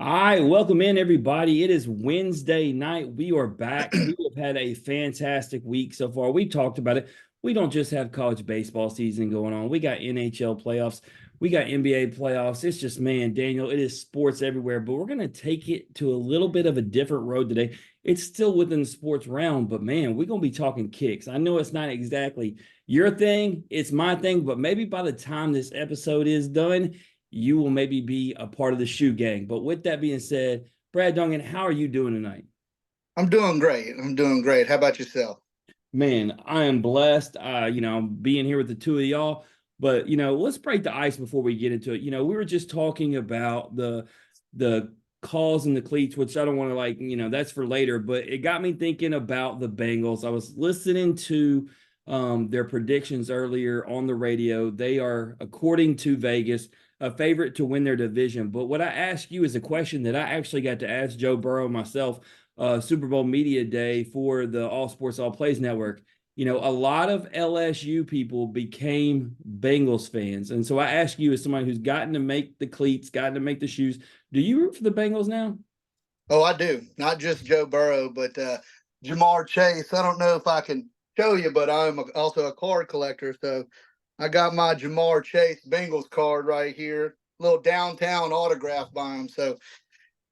All right, welcome in everybody. It is Wednesday night. We are back. We have had a fantastic week so far. We talked about it. We don't just have college baseball season going on. We got NHL playoffs. We got NBA playoffs. It's just, man, Daniel, it is sports everywhere, but we're going to take it to a little bit of a different road today. It's still within the sports realm, but man, we're going to be talking kicks. I know it's not exactly your thing, it's my thing, but maybe by the time this episode is done, you will maybe be a part of the shoe gang. But with that being said, Brad Duncan, how are you doing tonight? I'm doing great. I'm doing great. How about yourself? Man, I am blessed. Being here with the two of y'all. But let's break the ice before we get into it. We were just talking about the calls and the cleats, which I don't want to that's for later. But it got me thinking about the Bengals. I was listening to their predictions earlier on the radio. They are, according to Vegas, a favorite to win their division. But what I ask you is a question that I actually got to ask Joe Burrow myself Super Bowl Media Day for the All Sports All Plays Network. A lot of LSU people became Bengals fans. And so I ask you, as somebody who's gotten to make the cleats, gotten to make the shoes, do you root for the Bengals now? Oh, I do. Not just Joe Burrow, but Jamar Chase. I don't know if I can show you, but also a card collector. So I got my Jamar Chase Bengals card right here, little downtown autograph by him. So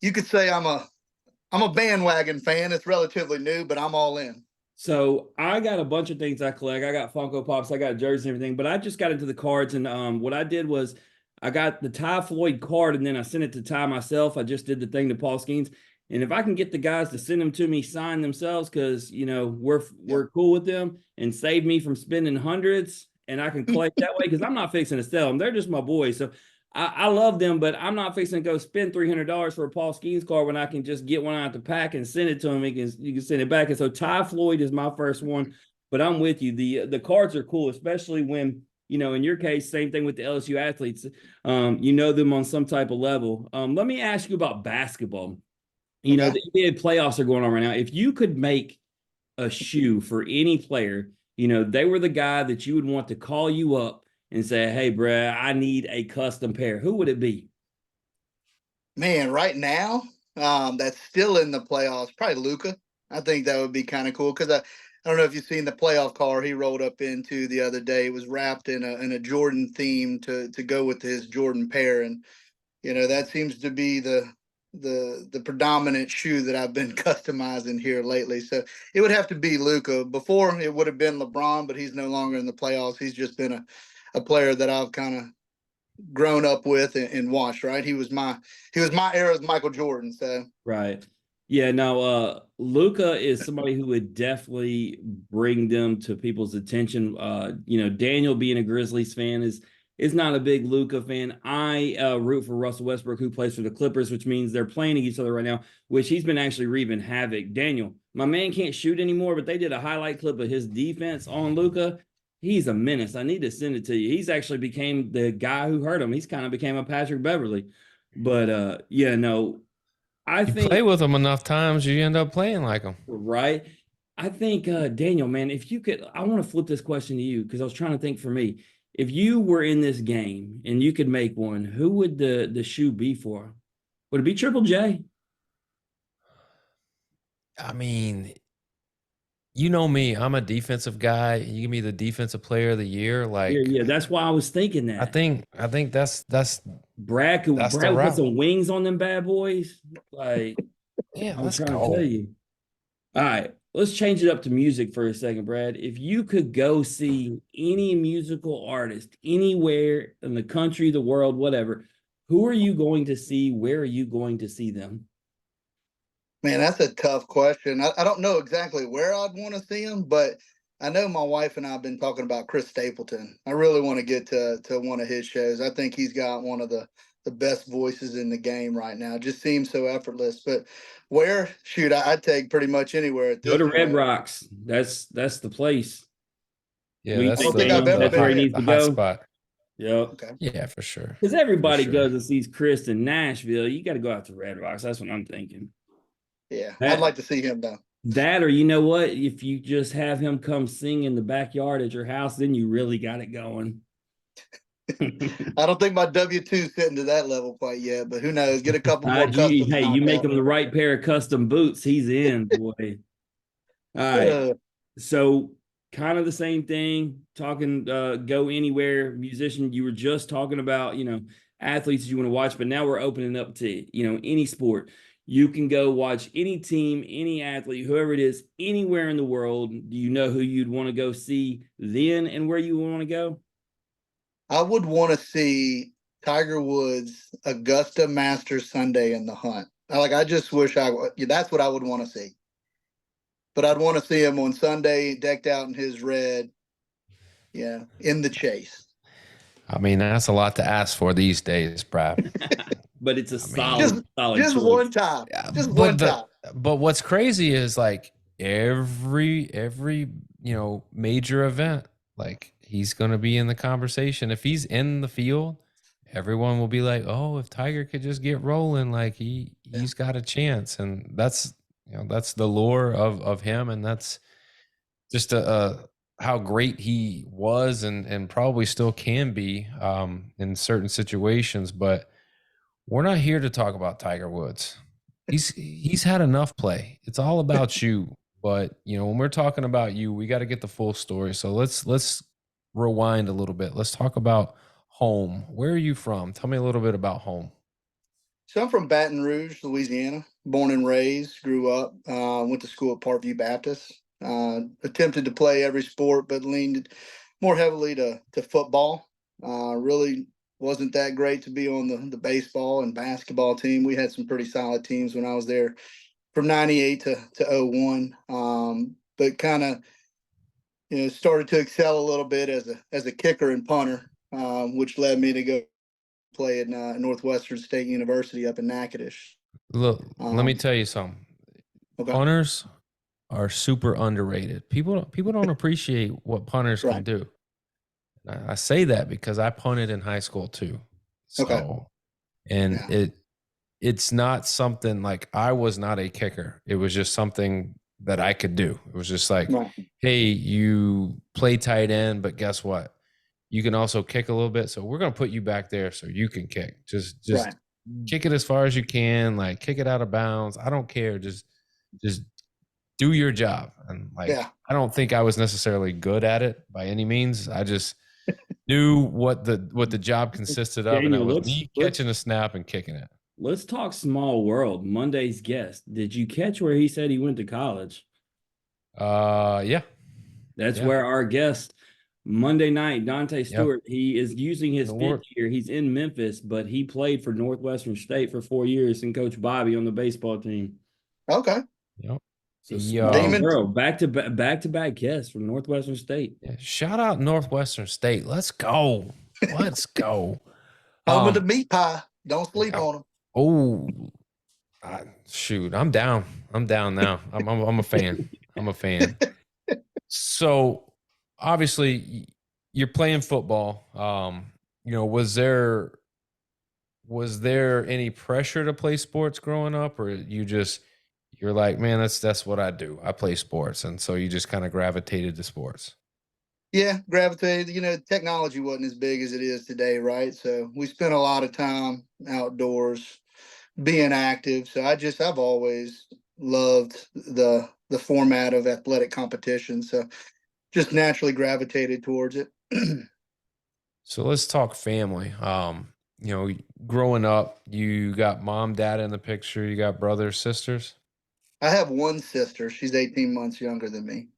you could say I'm a bandwagon fan. It's relatively new, but I'm all in. So I got a bunch of things I collect. I got Funko Pops, I got jerseys and everything, but I just got into the cards. And what I did was I got the Ty Floyd card and then I sent it to Ty myself. I just did the thing to Paul Skeens. And if I can get the guys to send them to me signed themselves, because we're Yeah. we're cool with them and save me from spending hundreds, and I can collect that way because I'm not fixing to sell them. They're just my boys. So I love them, but I'm not fixing to go spend $300 for a Paul Skeens card when I can just get one out the pack and send it to him. You can send it back. And so Ty Floyd is my first one, but I'm with you. The cards are cool, especially when in your case, same thing with the LSU athletes. You know them on some type of level. Let me ask you about basketball. Okay. The NBA playoffs are going on right now. If you could make a shoe for any player, they were the guy that you would want to call you up and say, "Hey, Brad, I need a custom pair." Who would it be? Man, right now, that's still in the playoffs. Probably Luca. I think that would be kind of cool because I don't know if you've seen the playoff car he rolled up into the other day. It was wrapped in a Jordan theme to go with his Jordan pair, and that seems to be the predominant shoe that I've been customizing here lately. So it would have to be Luca. Before it would have been LeBron, but he's no longer in the playoffs. He's just been a player that I've kind of grown up with and watched. Right, he was my era's Michael Jordan. So Right. Yeah, no, Luca is somebody who would definitely bring them to people's attention. Daniel being a Grizzlies fan is not a big Luca fan. I root for Russell Westbrook, who plays for the Clippers, which means they're playing each other right now, which he's been actually reaping havoc. Daniel, my man can't shoot anymore, but they did a highlight clip of his defense on Luca. He's a menace. I need to send it to you. He's actually became the guy who hurt him. He's kind of became a Patrick Beverly. But yeah, no, I You think play with them enough times, you end up playing like them. right. I think Daniel, man, if you could, I want to flip this question to you because I was trying to think for me. If you were in this game and you could make one, who would the shoe be for? Would it be Triple J? I mean, you know me, I'm a defensive guy. You give me the defensive player of the year, Yeah, yeah. That's why I was thinking I that. think I think that's that's the Brad would put route. some wings on them bad boys. Like Yeah, I'm let's trying to tell go. you. All right, let's change it up to music for a second, Brad. If you could go see any musical artist anywhere in the country, the world, whatever, who are you going to see? Where are you going to see them? man, that's a tough question. I don't know exactly where I'd want to see him, but I know my wife and I have been talking about Chris Stapleton. I really want to get to one of his shows. I think he's got one of the best voices in the game right now. It just seems so effortless. But where, shoot, I'd take pretty much anywhere at Go this to Red point. Rocks. That's the place. Yeah, What do you I that's don't think, think I've the Daniel? ever the That's where been he hot yet. needs the to hot go. spot. Yep. Okay. Yeah, for sure. Because For everybody sure. goes and sees Chris in Nashville. You got to go out to Red Rocks. That's what I'm thinking. Yeah, I'd That like to see him though. that or you know what? If you just have him come sing in the backyard at your house, then you really got it going. I don't think my W-2's sitting to that level quite yet, but who knows? Get a couple more customs Hey, you knocked make out. him the right pair of custom boots, he's in, boy. All right. Uh, So kind of the same thing, talking go anywhere musician. You were just talking about, athletes you want to watch, but now we're opening up to, any sport. You can go watch any team, any athlete, whoever it is, anywhere in the world. Do you know who you'd want to go see then and where you want to go? I would want to see Tiger Woods Augusta Masters Sunday in the Hunt. I just wish that's what I would want to see. But I'd want to see him on Sunday, decked out in his red, in the chase. I mean, that's a lot to ask for these days, Brad. But it's a I mean, solid Just choice. one time. yeah, Just one time. but what's crazy is like every major event, like he's gonna be in the conversation. If he's in the field, everyone will be like, "Oh, if Tiger could just get rolling, like he's got a chance." And that's the lure of him, and that's just how great he was and probably still can be in certain situations. But we're not here to talk about Tiger Woods. He's had enough play. It's all about you. But when we're talking about you, we got to get the full story. So let's rewind a little bit. Let's talk about home. Where are you from? Tell me a little bit about home. So I'm from Baton Rouge, Louisiana. Born and raised, grew up, went to school at Parkview Baptist. Attempted to play every sport, but leaned more heavily to football. Really wasn't that great to be on the baseball and basketball team. We had some pretty solid teams when I was there from 98 to 01. But kind of started to excel a little bit as a kicker and punter, which led me to go play at Northwestern State University up in Natchitoches. Look, let me tell you something. Okay. Punters are super underrated. People don't appreciate what punters can Right. do. I say that because I punted in high school too. Okay. So, and Yeah. it's not something like I was not a kicker. It was just something that I could do. It was just like, Right. hey, you play tight end, but guess what? You can also kick a little bit. So we're gonna put you back there so you can kick. Just Right. kick it as far as you can, like kick it out of bounds. I don't care. Just do your job. And like Yeah. I don't think I was necessarily good at it by any means. I just knew what the job consisted of, and that Daniel, was me let's catching a snap and kicking it. let's talk small world. Monday's guest. Did you catch where he said he went to college? Yeah. That's Yeah. where our guest Monday night, Dante Yep. Stewart, he is using his fifth year. He's in Memphis, but he played for Northwestern State for 4 years and coached Bobby on the baseball team. Okay. Yep. So small Demon. world, back to back guests from Northwestern State. Yeah. Shout out Northwestern State. Let's go. Let's go. Home of the meat pie. Don't sleep on them. Oh, shoot. I'm down. I'm down now. I'm a fan. I'm a fan. So obviously you're playing football. Was there any pressure to play sports growing up, or you're like, man, that's what I do. I play sports, and so you just kind of gravitated to sports? Yeah, gravitated. Technology wasn't as big as it is today, right? So we spent a lot of time outdoors being active. So I've always loved the format of athletic competition. So just naturally gravitated towards it. So let's talk family. Growing up, you got mom, dad in the picture. You got brothers, sisters. I have one sister. She's 18 months younger than me.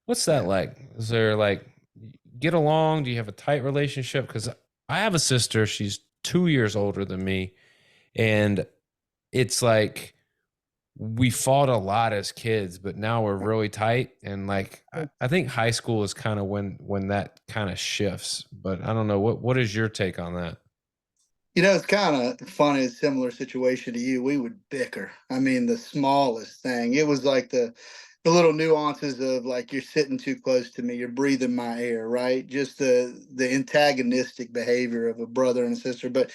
What's that Yeah. like? Is there like get along? Do you have a tight relationship? Because I have a sister. She's 2 years older than me, and it's like we fought a lot as kids, but now we're really tight. And like I think high school is kind of when that kind of shifts. But I don't know what is your take on that? It's kind of funny, a similar situation to you. We would bicker. I mean, the smallest thing. It was like the little nuances of like you're sitting too close to me, you're breathing my air, right? Just the antagonistic behavior of a brother and a sister. But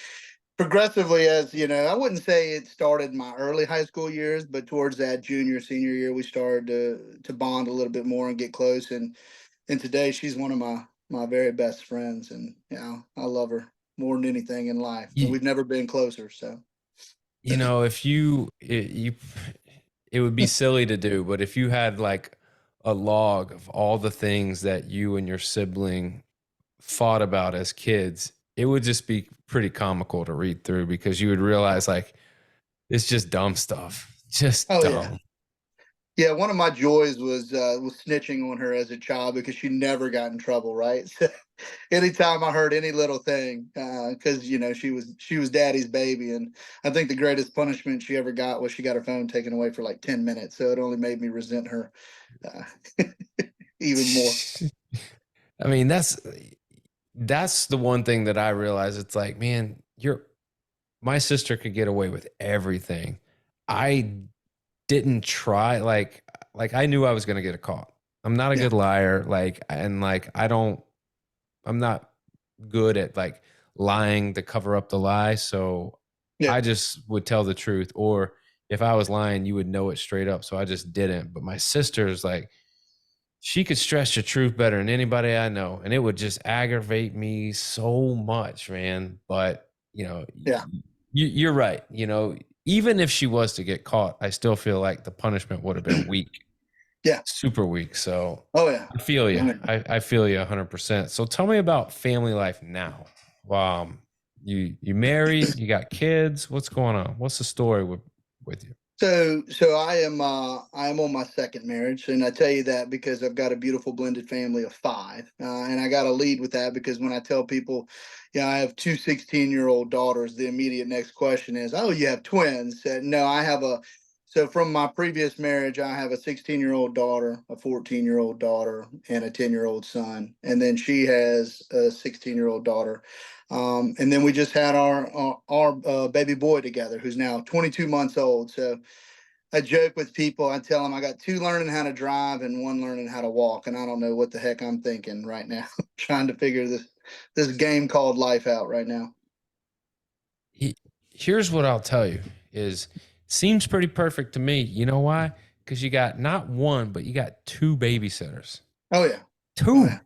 progressively, as I wouldn't say it started my early high school years, but towards that junior senior year, we started to bond a little bit more and get close. And today she's one of my very best friends, and I love her more than anything in life. And You, we've never been closer. So you know, if it would be silly to do, but if you had like a log of all the things that you and your sibling fought about as kids, it would just be pretty comical to read through because you would realize like it's just dumb stuff, just oh yeah. dumb. Yeah, one of my joys was snitching on her as a child because she never got in trouble, right? So anytime I heard any little thing, because she was daddy's baby, and I think the greatest punishment she ever got was she got her phone taken away for like 10 minutes. So it only made me resent her uh, even more. I mean, that's the one thing that I realize. It's like, man, my sister could get away with everything. I didn't try like I knew I was gonna get caught. I'm not a Yeah, good liar. Like and like I'm not good at like lying to cover up the lie. So yeah, I just would tell the truth. Or if I was lying, you would know it straight up. So I just didn't. But my sister's like, she could stress the truth better than anybody I know. And it would just aggravate me so much, man. But, yeah, you're right. Even if she was to get caught, I still feel like the punishment would have been weak, yeah. super weak. So Oh yeah. I feel you. Oh, I feel you 100%. So tell me about family life now. You married, you got kids. What's going on? What's the story with you? So I am on my second marriage, and I tell you that because I've got a beautiful blended family of five, and I got to lead with that because when I tell people, I have two 16-year-old daughters, the immediate next question is, "Oh, you have twins?" No, I have a. So from my previous marriage, I have a 16-year-old daughter, a 14-year-old daughter, and a 10-year-old son, and then she has a 16-year-old daughter. And then we just had our baby boy together, who's now 22 months old. So I joke with people. I tell them I got two learning how to drive and one learning how to walk, and I don't know what the heck I'm thinking right now, trying to figure this game called life out right now. He, Here's what I'll tell you is seems pretty perfect to me. You know why? Because you got not one, but you got two babysitters. Oh yeah, oh Two. yeah.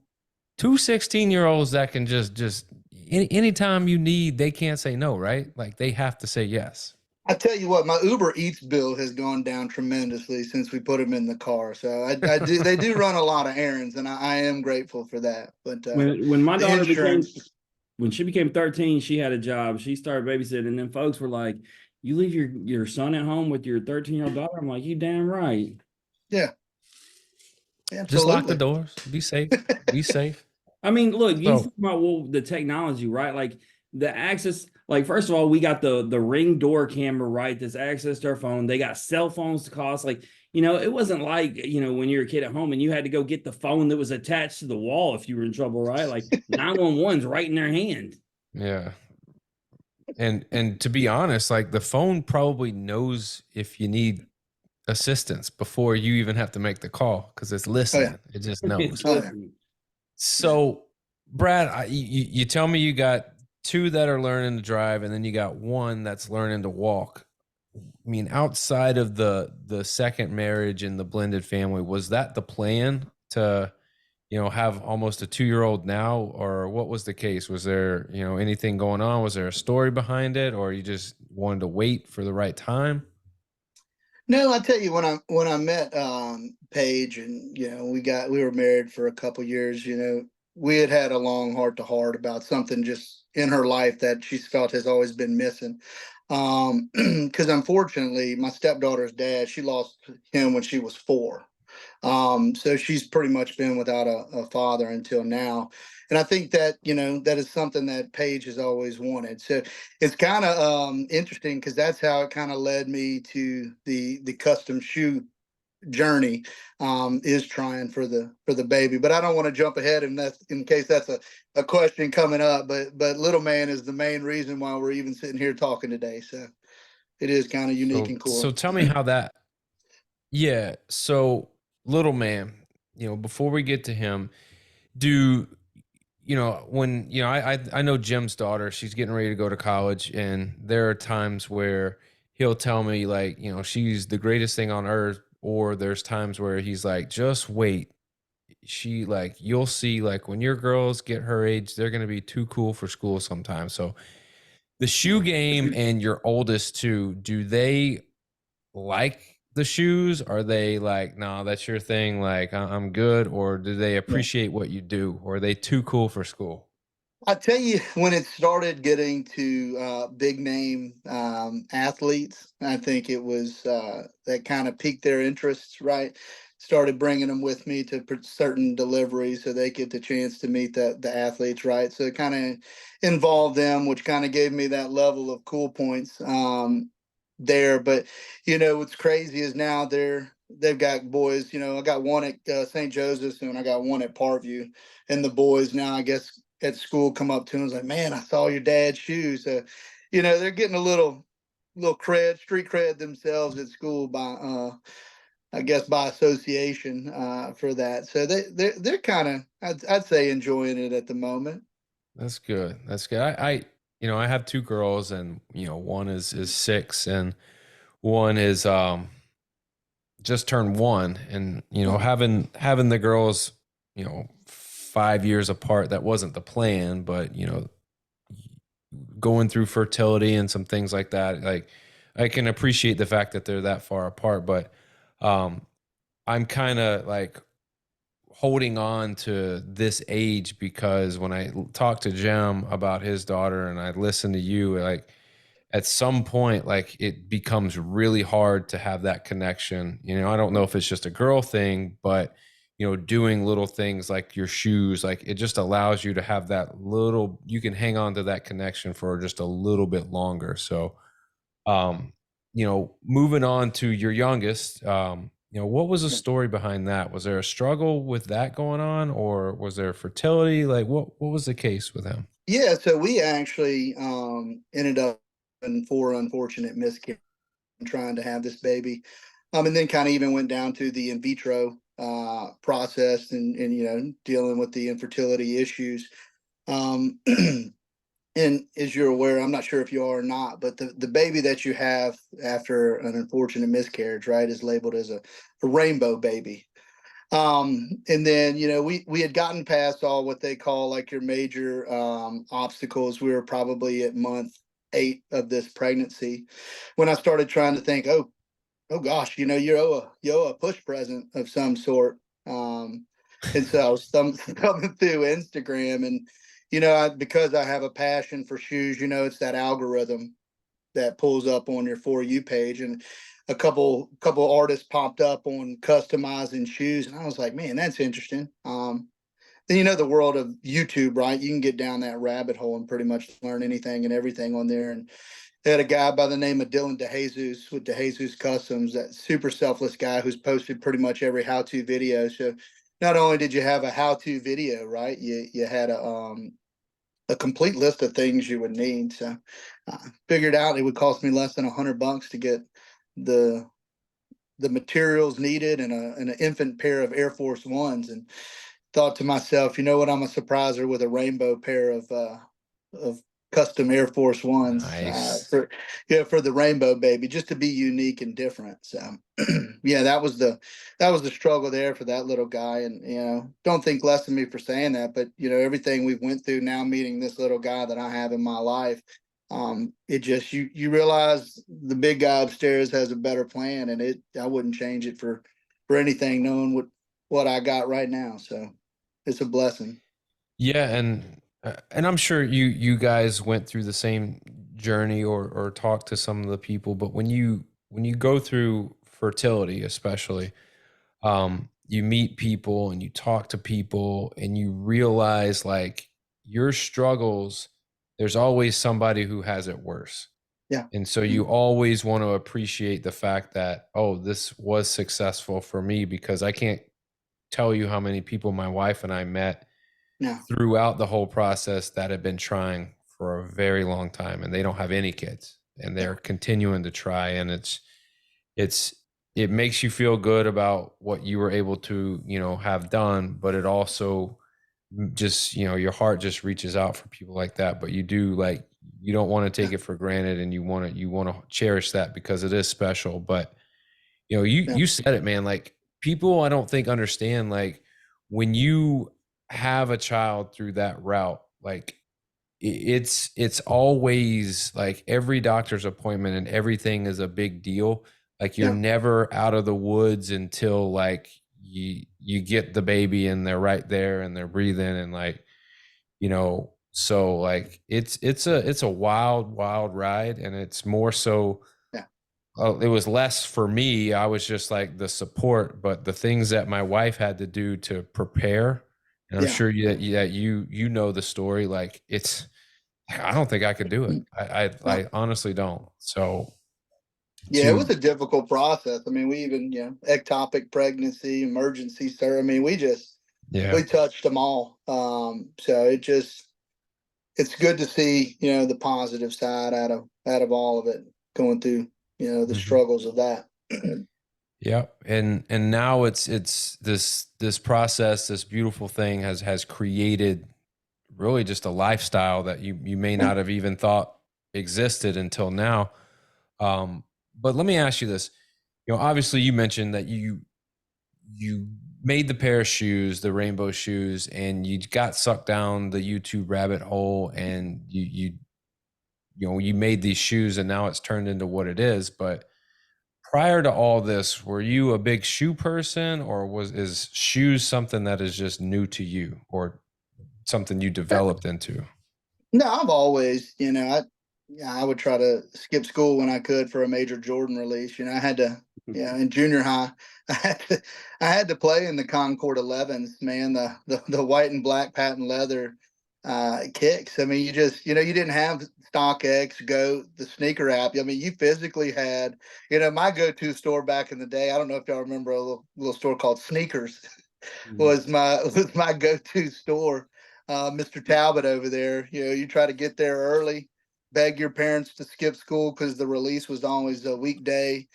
Two 16-year-olds that can just anytime you need, they can't say no, right? Like they have to say yes. I tell you what, my Uber Eats bill has gone down tremendously since we put them in the car. So I do they do run a lot of errands, and I am grateful for that. But When my the daughter became insurance, when she became 13, she had a job. She started babysitting, and then folks were like, "You leave your son at home with your 13-year-old daughter?" I'm like, "You damn right." yeah, Just lock the absolutely. doors. Be safe. Be safe. I mean, look, you So think about the technology, right? Like the access, like first of all, we got the Ring door camera, right? This access to our phone. They got cell phones to cost. Like, it wasn't like, when you're a kid at home and you had to go get the phone that was attached to the wall if you were in trouble, right? Like 911's right in their hand. yeah. And to be honest, like the phone probably knows if you need assistance before you even have to make the call because it's Oh yeah, listening. It just It's knows. oh yeah, listening. yeah. So, Brad, you tell me you got two that are learning to drive, and then you got one that's learning to walk. I mean, outside of the second marriage and the blended family, was that the plan to, have almost a 2-year old now, or what was the case? Was there, anything going on? Was there a story behind it, or you just wanted to wait for the right time? No, I tell you when I met Paige, and we were married for a couple years. We had a long heart to heart about something just in her life that she's felt has always been missing. Because unfortunately, my stepdaughter's dad, she lost him when she was 4. So she's pretty much been without a father until now. And I think that, that is something that Paige has always wanted. So it's kind of interesting because that's how it kind of led me to the custom shoe journey, is trying for the baby. But I don't want to jump ahead, and that's in case that's a question coming up. But little man is the main reason why we're even sitting here talking today. So it is kind of unique So and so cool. tell me how that. Yeah. So little man, before we get to him, do when I know Jim's daughter, she's getting ready to go to college, and there are times where he'll tell me like, she's the greatest thing on earth, or there's times where he's like, just wait, she like you'll see like when your girls get her age, they're gonna be too cool for school sometimes. So the shoe game and your oldest too, do they like the shoes? Are they like, no, that's your thing, like I'm good, or do they Yeah. appreciate what you do, or are they too cool for school? I tell you, when it started getting to big name athletes, I think it was that kind of piqued their interests, right? Started bringing them with me to certain deliveries so they get the chance to meet the athletes, right? So it kind of involved them, which kind of gave me that level of cool points there. But what's crazy is now they've got boys. I got one at St. Joseph's and I got one at Parkview, and the boys now, I guess, at school come up to him and like, man, I saw your dad's shoes. They're getting a little cred, street cred themselves at school by I guess by association for that. So they're kind of, I'd say, enjoying it at the moment. That's good. That's good. I have two girls, and one is 6, and one is just turned 1, and Oh, having the girls 5 years apart, that wasn't the plan, but going through fertility and some things like that, like I can appreciate the fact that they're that far apart, but um I'm kind of like holding on to this age because when I talk to Jim about his daughter and I listen to you, like at some point, like it becomes really hard to have that connection. I don't know if it's just a girl thing, but doing little things like your shoes, like it just allows you to have that little, you can hang on to that connection for just a little bit longer. So, um, moving on to your youngest, what was the story behind that? Was there a struggle with that going on, or was there fertility? Like what was the case with him? yeah. So we actually ended up in 4 unfortunate miscarriages trying to have this baby. And then kind of even went down to the in vitro process and dealing with the infertility issues. Um, and as you're aware, I'm not sure if you are or not, but the baby that you have after an unfortunate miscarriage, right, is labeled as a rainbow baby. And then we had gotten past all what they call like your major obstacles. We were probably at month 8 of this pregnancy when I started trying to think, oh gosh, you owe a push present of some sort. And so I was thumbing through Instagram, and because I have a passion for shoes, it's that algorithm that pulls up on your For You page, and a couple artists popped up on customizing shoes, and I was like, man, that's interesting. Then the world of YouTube, right? You can get down that rabbit hole and pretty much learn anything and everything on there. And they had a guy by the name of Dylan DeJesus with DeJesus Customs, that super selfless guy who's posted pretty much every how-to video. So not only did you have a how-to video, right? You had a complete list of things you would need. So I figured out it would cost me less than $100 to get the the materials needed and an infant pair of Air Force Ones, and thought to myself, you know what? I'm a surpriser with a rainbow pair of custom Air Force Ones Nice. for the rainbow baby, just to be unique and different. So yeah, that was the struggle there for that little guy. And don't think less of me for saying that, but everything we've went through now, meeting this little guy that I have in my life, it just, you realize the big guy upstairs has a better plan, and I wouldn't change it for anything, knowing what I got right now. So it's a blessing. Yeah, and I'm sure you guys went through the same journey or talked to some of the people, but when you go through fertility, especially, you meet people and you talk to people and you realize like your struggles, there's always somebody who has it worse. Yeah. And so you always want to appreciate the fact that, oh, this was successful for me, because I can't tell you how many people my wife and I met Yeah. throughout the whole process that have been trying for a very long time and they don't have any kids and Yeah. they're continuing to try, and it's it makes you feel good about what you were able to have done, but it also just your heart just reaches out for people like that. But you do, like, you don't want to Yeah. take it for granted, and you want to cherish that because it is special. But you Yeah. you said it, man. Like, people I don't think understand, like, when you have a child through that route, like it's always like every doctor's appointment and everything is a big deal. Like you're Yeah. never out of the woods until like you get the baby and they're right there and they're breathing and like, so like it's a wild ride, and it's more so. Yeah. It was less for me. I was just like the support, but the things that my wife had to do to prepare, and I'm Yeah. sure you know the story. Like I don't think I could do it. No. I honestly don't. So Yeah, it to was a difficult process. I mean, we even, ectopic pregnancy, emergency, sir. I mean, yeah. we touched them all. So it's good to see, the positive side out of all of it, going through, the Mhm. struggles of that. Yeah, and now it's this process, this beautiful thing has created really just a lifestyle that you may Yeah. not have even thought existed until now. Um, but let me ask you this: obviously you mentioned that you made the pair of shoes, the rainbow shoes, and you got sucked down the YouTube rabbit hole, and you made these shoes, and now it's turned into what it is. But prior to all this, were you a big shoe person, or is shoes something that is just new to you, or something you developed into? No, I've always, I would try to skip school when I could for a major Jordan release. I had to, in junior high, I had to play in the Concord 11s, man, the white and black patent leather kicks. I mean, you didn't have StockX, Goat, the sneaker app. I mean, you physically had, my go-to store back in the day. I don't know if y'all remember a little store called Sneakers. Mhm. was my go-to store. Mr. Talbot over there, you try to get there early, beg your parents to skip school because the release was always a weekday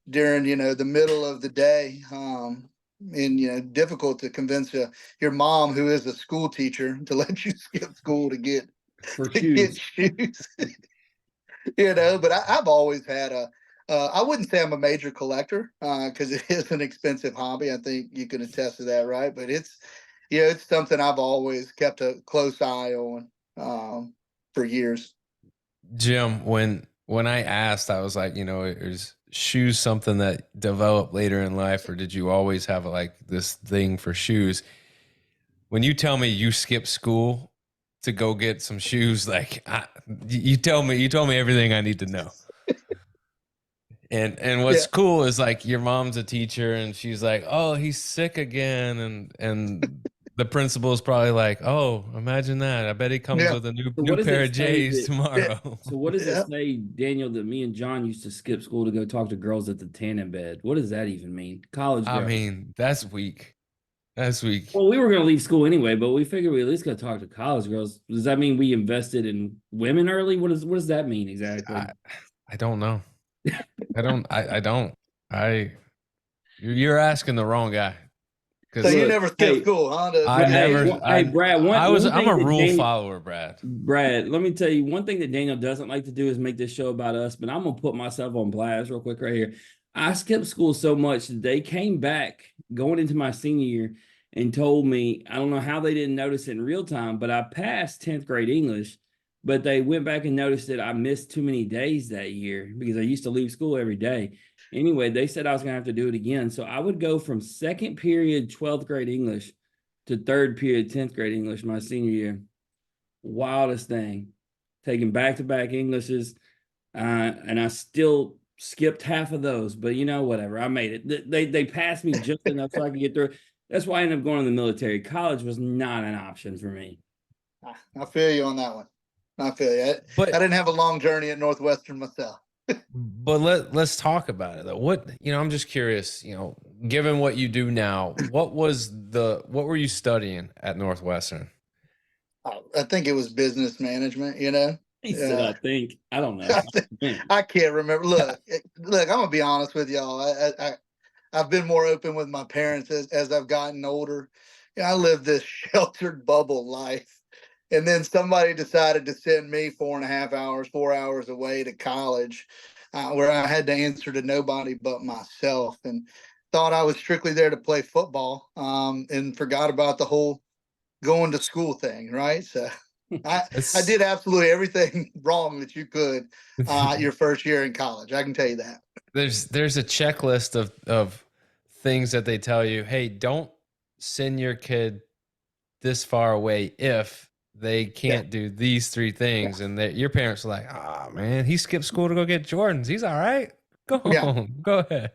during, the middle of the day. And difficult to convince your mom, who is a school teacher, to let you skip school to get For to get shoes. shoes. But I've always had I wouldn't say I'm a major collector because it is an expensive hobby. I think you can attest to that, right? But it's something I've always kept a close eye on for years. Jim, when I asked, I was like, is shoes something that developed later in life, or did you always have like this thing for shoes? When you tell me you skipped school to go get some shoes, like you told me everything I need to know. And what's Yeah, cool is like your mom's a teacher, and she's like, "Oh, he's sick again," and the principal is probably like, "Oh, imagine that! I bet he comes yeah, with a So new what does pair it of say J's that yeah, tomorrow." so what does it yeah. say, Daniel, that me and John used to skip school to go talk to girls at the tanning bed? What does that even mean? College I girls. mean, that's weak. That's weak. Well, we were gonna leave school anyway, but we figured we at least gotta talk to college girls. Does that mean we invested in women early? What does that mean exactly? I I don't know. I don't. I you're asking the wrong guy, So because you Look, never skipped hey, school, huh? To, I to get never shoes. Hey, Brad, I'm one thing a that rule Daniel follower, Brad. Brad, let me tell you one thing that Daniel doesn't like to do is make this show about us, but I'm gonna put myself on blast real quick right here. I skipped school so much that they came back going into my senior year and told me, I don't know how they didn't notice it in real time, but I passed 10th grade English, but they went back and noticed that I missed too many days that year because I used to leave school every day. Anyway, they said I was gonna have to do it again. So I would go from second period 12th grade English to third period 10th grade English my senior year. Wildest thing. Taking back-to-back Englishes, and I still skipped half of those, but whatever. I made it. They passed me just enough so I could get through. That's why I ended up going to the military. College was not an option for me. I feel you on that one. I feel you. I But didn't have a long journey at Northwestern myself. let's talk about it though. I'm just curious, given what you do now, what were you studying at Northwestern? I think it was business management. He said, Uh, I think. I don't know. I, I can't remember. Look. I'm gonna be honest with y'all. I've been more open with my parents as I've gotten older. I lived this sheltered bubble life, and then somebody decided to send me 4.5 hours, 4 hours away to college, where I had to answer to nobody but myself. And thought I was strictly there to play football, and forgot about the whole going to school thing, right? So I did absolutely everything wrong that you could your first year in college. I can tell you that. There's a checklist of things that they tell you, hey, don't send your kid this far away if they can't do these three things. And that your parents are like, ah, man, he skipped school to go get Jordans. He's all right. Go Yeah, home. Go ahead.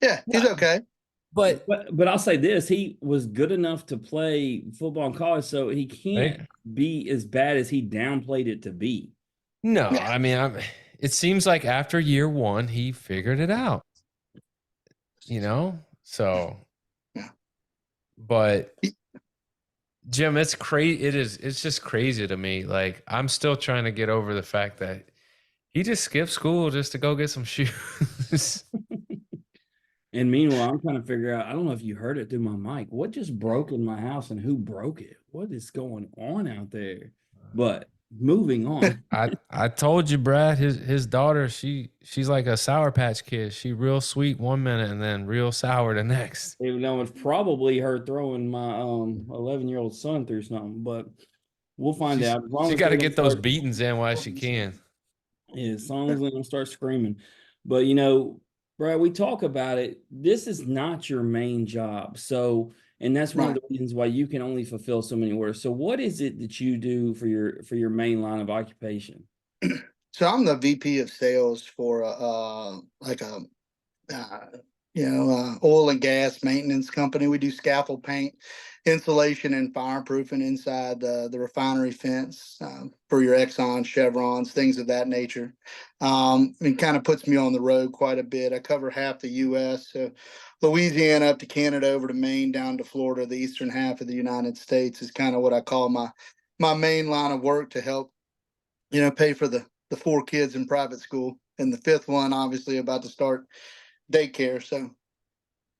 yeah, he's okay. But But I'll say this: he was good enough to play football in college, so he can't right? be as bad as he downplayed it to be. No, Yeah, I mean, it seems like after year one, he figured it out, you know? So, yeah. but Jim, it's crazy. It's just crazy to me. Like, I'm still trying to get over the fact that he just skipped school just to go get some shoes. And meanwhile, I'm trying to figure out, I don't know if you heard it through my mic. What just broke in my house and who broke it? What is going on out there? But moving on. I told you, Brad, his daughter, she's like a Sour Patch Kid. She real sweet one minute and then real sour the next. Even though it's probably her throwing my 11-year-old son through something, but we'll find out. As long She as got they to don't get those start, beatings in while she can. yeah, as long as they don't start screaming. But Brad, we talk about it. This is not your main job. So, and that's one of Right. the reasons why you can only fulfill so many orders. So what is it that you do for your main line of occupation? So I'm the VP of sales for like a uh, oil and gas maintenance company. We do scaffold paint, insulation, and fireproofing inside the refinery fence for your Exxon, Chevrons, things of that nature. It kind of puts me on the road quite a bit. I cover half the U.S., so Louisiana up to Canada, over to Maine, down to Florida. The eastern half of the United States is kind of what I call my main line of work to help pay for the four kids in private school, and the fifth one obviously about to start daycare. So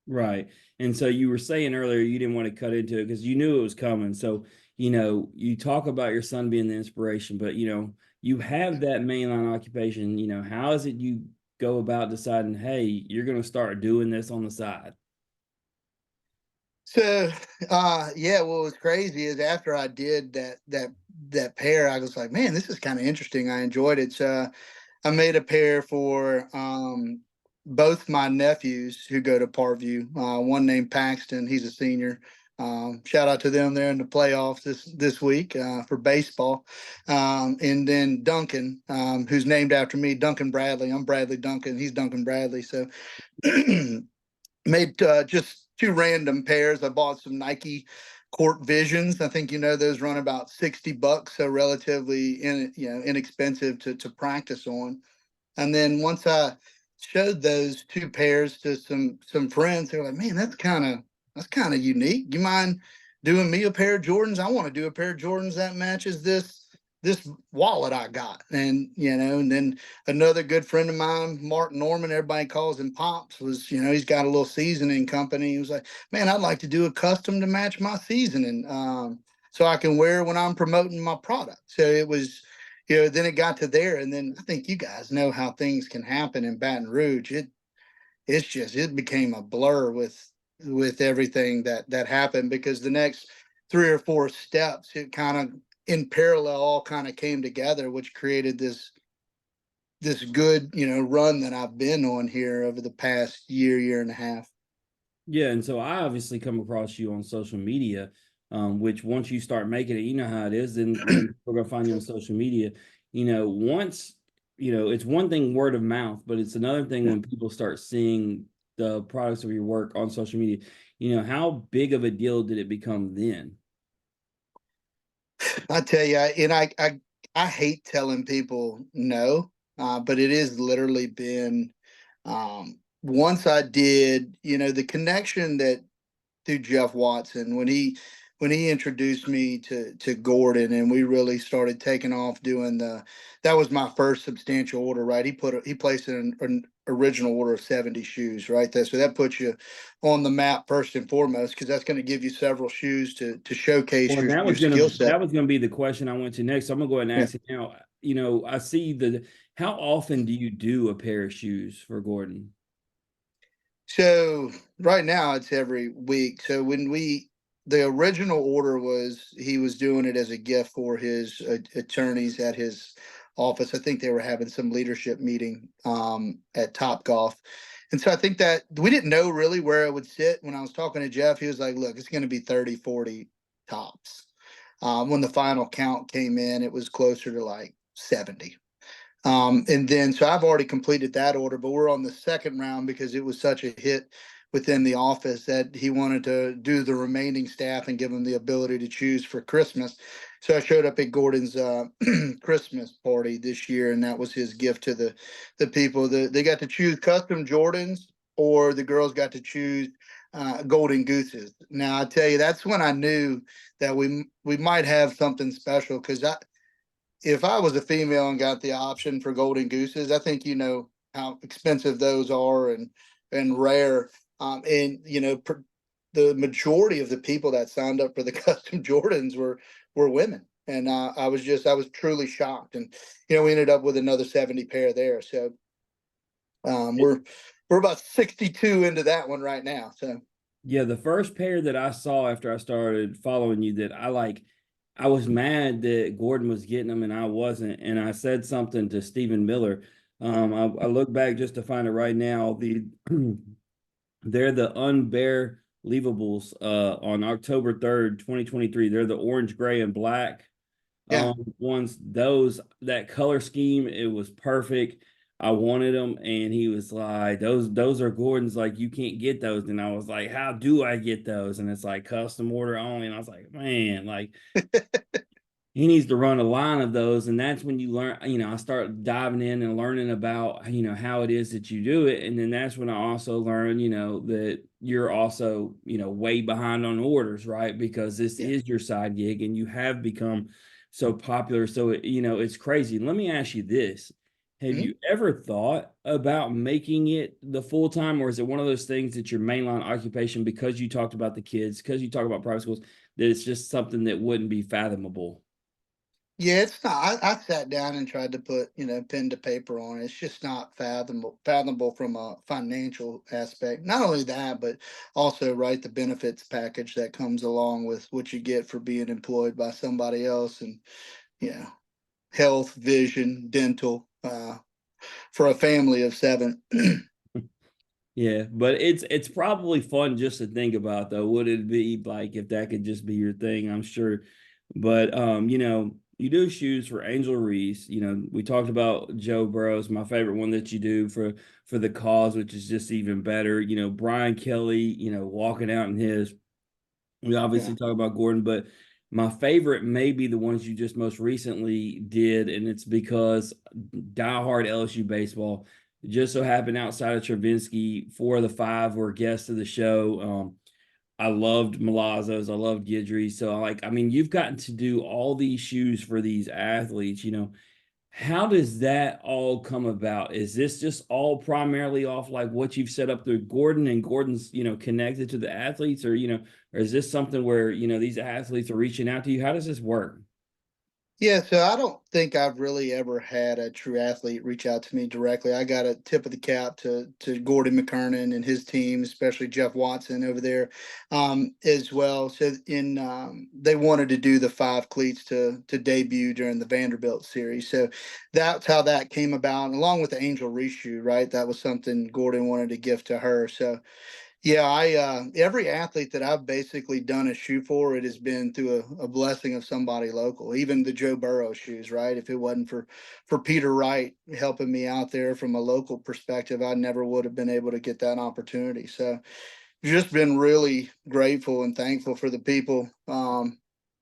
Right. And so you were saying earlier you didn't want to cut into it because you knew it was coming. So, you talk about your son being the inspiration, but you have that mainline occupation. How is it you go about deciding, hey, you're going to start doing this on the side? So, yeah, what was crazy is after I did that pair, I was like, man, this is kind of interesting. I enjoyed it. So I made a pair for both my nephews who go to Parkview. One named Paxton, he's a senior. Shout out to them there in the playoffs this week for baseball. And then Duncan, who's named after me, Duncan Bradley. I'm Bradley Duncan. He's Duncan Bradley. So made just two random pairs. I bought some Nike Court Visions. I think those run about $60, so relatively inexpensive to practice on. And then once I showed those two pairs to some friends, they were like, "Man, that's kind of unique. You mind doing me a pair of Jordans? I want to do a pair of Jordans that matches this wallet I got." And then another good friend of mine, Mark Norman, everybody calls him Pops, was he's got a little seasoning company. He was like, "Man, I'd like to do a custom to match my seasoning, so I can wear when I'm promoting my product." So it was. Then it got to there, and then I think you guys know how things can happen in Baton Rouge. It became a blur with everything that happened, because the next three or four steps, it kind of in parallel all kind of came together, which created this good run that I've been on here over the past year and a half. Yeah, and so I obviously come across you on social media, which once you start making it, you know how it is, then we're gonna find you on social media. Once it's one thing word of mouth, but it's another thing when people start seeing the products of your work on social media. How big of a deal did it become then? I tell you, and I hate telling people no, but it has literally been once I did, the connection that through Jeff Watson when he introduced me to Gordon, and we really started taking off doing that was my first substantial order, right? He placed an original order of 70 shoes, right there. So that puts you on the map first and foremost, because that's going to give you several shoes to showcase Well, and your skill set. that was gonna be the question I went to next. So I'm gonna go ahead and Yeah. ask it now. I see how often do you do a pair of shoes for Gordon? So right now it's every week. So the original order was he was doing it as a gift for his attorneys at his office. I think they were having some leadership meeting at Top Golf. And so I think that we didn't know really where it would sit. When I was talking to Jeff, he was like, look, it's going to be 30, 40 tops. When the final count came in, it was closer to like 70. And then, so I've already completed that order, but we're on the second round because it was such a hit within the office that he wanted to do the remaining staff and give them the ability to choose for Christmas. So I showed up at Gordon's Christmas party this year, and that was his gift to the people. They got to choose custom Jordans, or the girls got to choose golden gooses. Now I tell you, that's when I knew that we might have something special, because if I was a female and got the option for golden gooses, I think you know how expensive those are and rare. And the majority of the people that signed up for the custom Jordans were women, and I was truly shocked. And we ended up with another 70 pair there. So we're about 62 into that one right now. So Yeah, the first pair that I saw after I started following you that I was mad that Gordon was getting them and I wasn't. And I said something to Stephen Miller. I look back just to find it right now. They're the Unbear-Leavables on October 3rd, 2023. They're the orange, gray, and black yeah. ones. Those, that color scheme, it was perfect. I wanted them, and he was like, those are Gordon's, like, you can't get those. And I was like, how do I get those? And it's like custom order only. And I was like, man, like, he needs to run a line of those. And that's when you learn, I start diving in and learning about, how it is that you do it. And then that's when I also learned, that you're also, way behind on orders, right? Because this Yeah. is your side gig and you have become so popular. So, it's crazy. Let me ask you this. Have Mhm. you ever thought about making it the full time, or is it one of those things that your mainline occupation, because you talked about the kids, because you talk about private schools, that it's just something that wouldn't be fathomable? Yeah, it's not. I sat down and tried to put, pen to paper on it. It's just not fathomable from a financial aspect. Not only that, but also, right, the benefits package that comes along with what you get for being employed by somebody else, and health, vision, dental, for a family of seven. Yeah, but it's probably fun just to think about though. Would it be like if that could just be your thing? I'm sure. But you do shoes for Angel Reese. We talked about Joe Burrow's my favorite one that you do for the cause, which is just even better. Brian Kelly, walking out in his. We Yeah. obviously talk about Gordon, but my favorite may be the ones you just most recently did, and it's because diehard LSU baseball. It just so happened outside of Travinsky, 4 of the 5 were guests of the show. I loved Malazzo's, I loved Guidry. So you've gotten to do all these shoes for these athletes, how does that all come about? Is this just all primarily off like what you've set up through Gordon and Gordon's, connected to the athletes, or is this something where, these athletes are reaching out to you? How does this work? Yeah, so I don't think I've really ever had a true athlete reach out to me directly. I got a tip of the cap to Gordon McKernan and his team, especially Jeff Watson over there, as well. So they wanted to do the 5 cleats to debut during the Vanderbilt series. So that's how that came about, along with the Angel Reese shoe, right? That was something Gordon wanted to gift to her. So yeah, I every athlete that I've basically done a shoe for, it has been through a blessing of somebody local. Even the Joe Burrow shoes, right? If it wasn't for Peter Wright helping me out there from a local perspective, I never would have been able to get that opportunity. So just been really grateful and thankful for the people in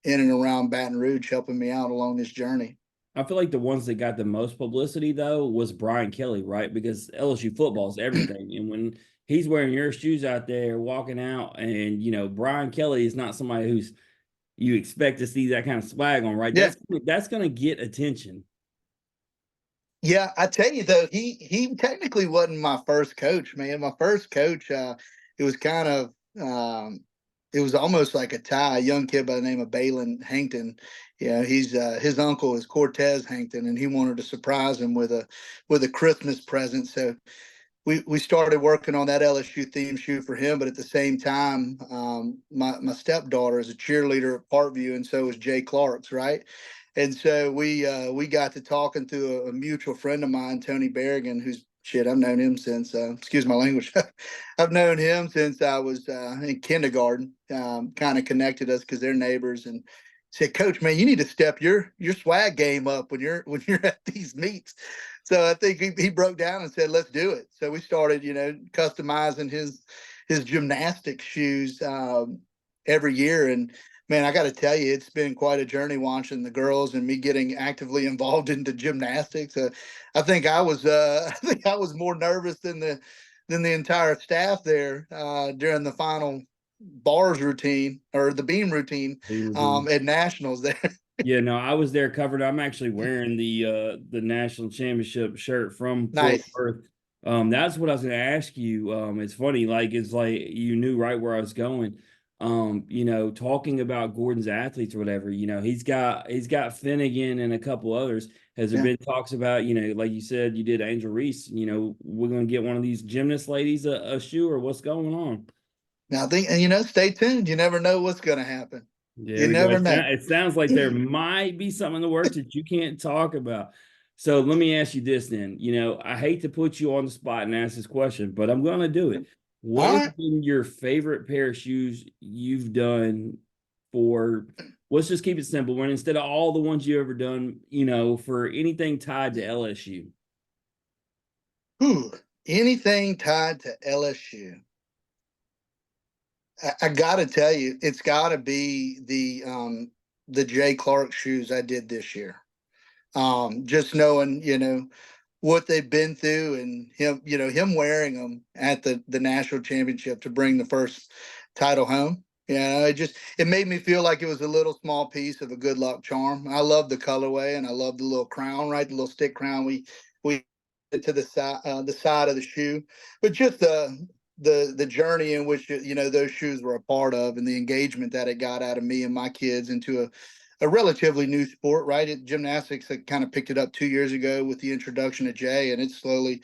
and around Baton Rouge helping me out along this journey. I feel like the ones that got the most publicity though was Brian Kelly, right? Because LSU football is everything. And when he's wearing your shoes out there walking out, and Brian Kelly is not somebody who's you expect to see that kind of swag on, right? Yeah. That's gonna get attention. Yeah, I tell you though, he technically wasn't my first coach, man. My first coach, it was kind of it was almost like a tie. A young kid by the name of Balin Hankton. He's his uncle is Cortez Hankton, and he wanted to surprise him with a Christmas present. So we started working on that LSU theme shoe for him, but at the same time, my stepdaughter is a cheerleader at Parkview, and so is Jay Clark's, right? And so we got to talking to a mutual friend of mine, Tony Berrigan, who's shit. I've known him since excuse my language. I've known him since I was in kindergarten. Kind of connected us because they're neighbors, and said, Coach, man, you need to step your swag game up when you're at these meets. So I think he broke down and said, let's do it. So we started, customizing his gymnastics shoes every year. And man, I got to tell you, it's been quite a journey watching the girls and me getting actively involved into gymnastics. I think I was more nervous than the entire staff there during the final bars routine or the beam routine at nationals there. Yeah, no, I was there covered. I'm actually wearing the national championship shirt from Fort Nice. Worth. That's what I was going to ask you. It's funny, like it's like you knew right where I was going. Talking about Gordon's athletes or whatever, he's got Finnegan and a couple others. Has there been talks about, like you said, you did Angel Reese, we're going to get one of these gymnast ladies a shoe, or what's going on? Now I think, stay tuned. You never know what's going to happen. There You we go. never know. It sounds like there might be something in the works that you can't talk about. So let me ask you this then. I hate to put you on the spot and ask this question, but I'm going to do it. What All has right. been your favorite pair of shoes you've done for, let's just keep it simple, when instead of all the ones you ever done, for anything tied to LSU? Anything tied to LSU. I got to tell you, it's got to be the Jay Clark shoes I did this year. Just knowing, what they've been through and him wearing them at the national championship to bring the first title home. It made me feel like it was a little small piece of a good luck charm. I love the colorway and I love the little crown, right? The little stick crown we to the side of the shoe, but just the journey in which those shoes were a part of and the engagement that it got out of me and my kids into a relatively new sport, right? Gymnastics had kind of picked it up 2 years ago with the introduction of Jay, and it's slowly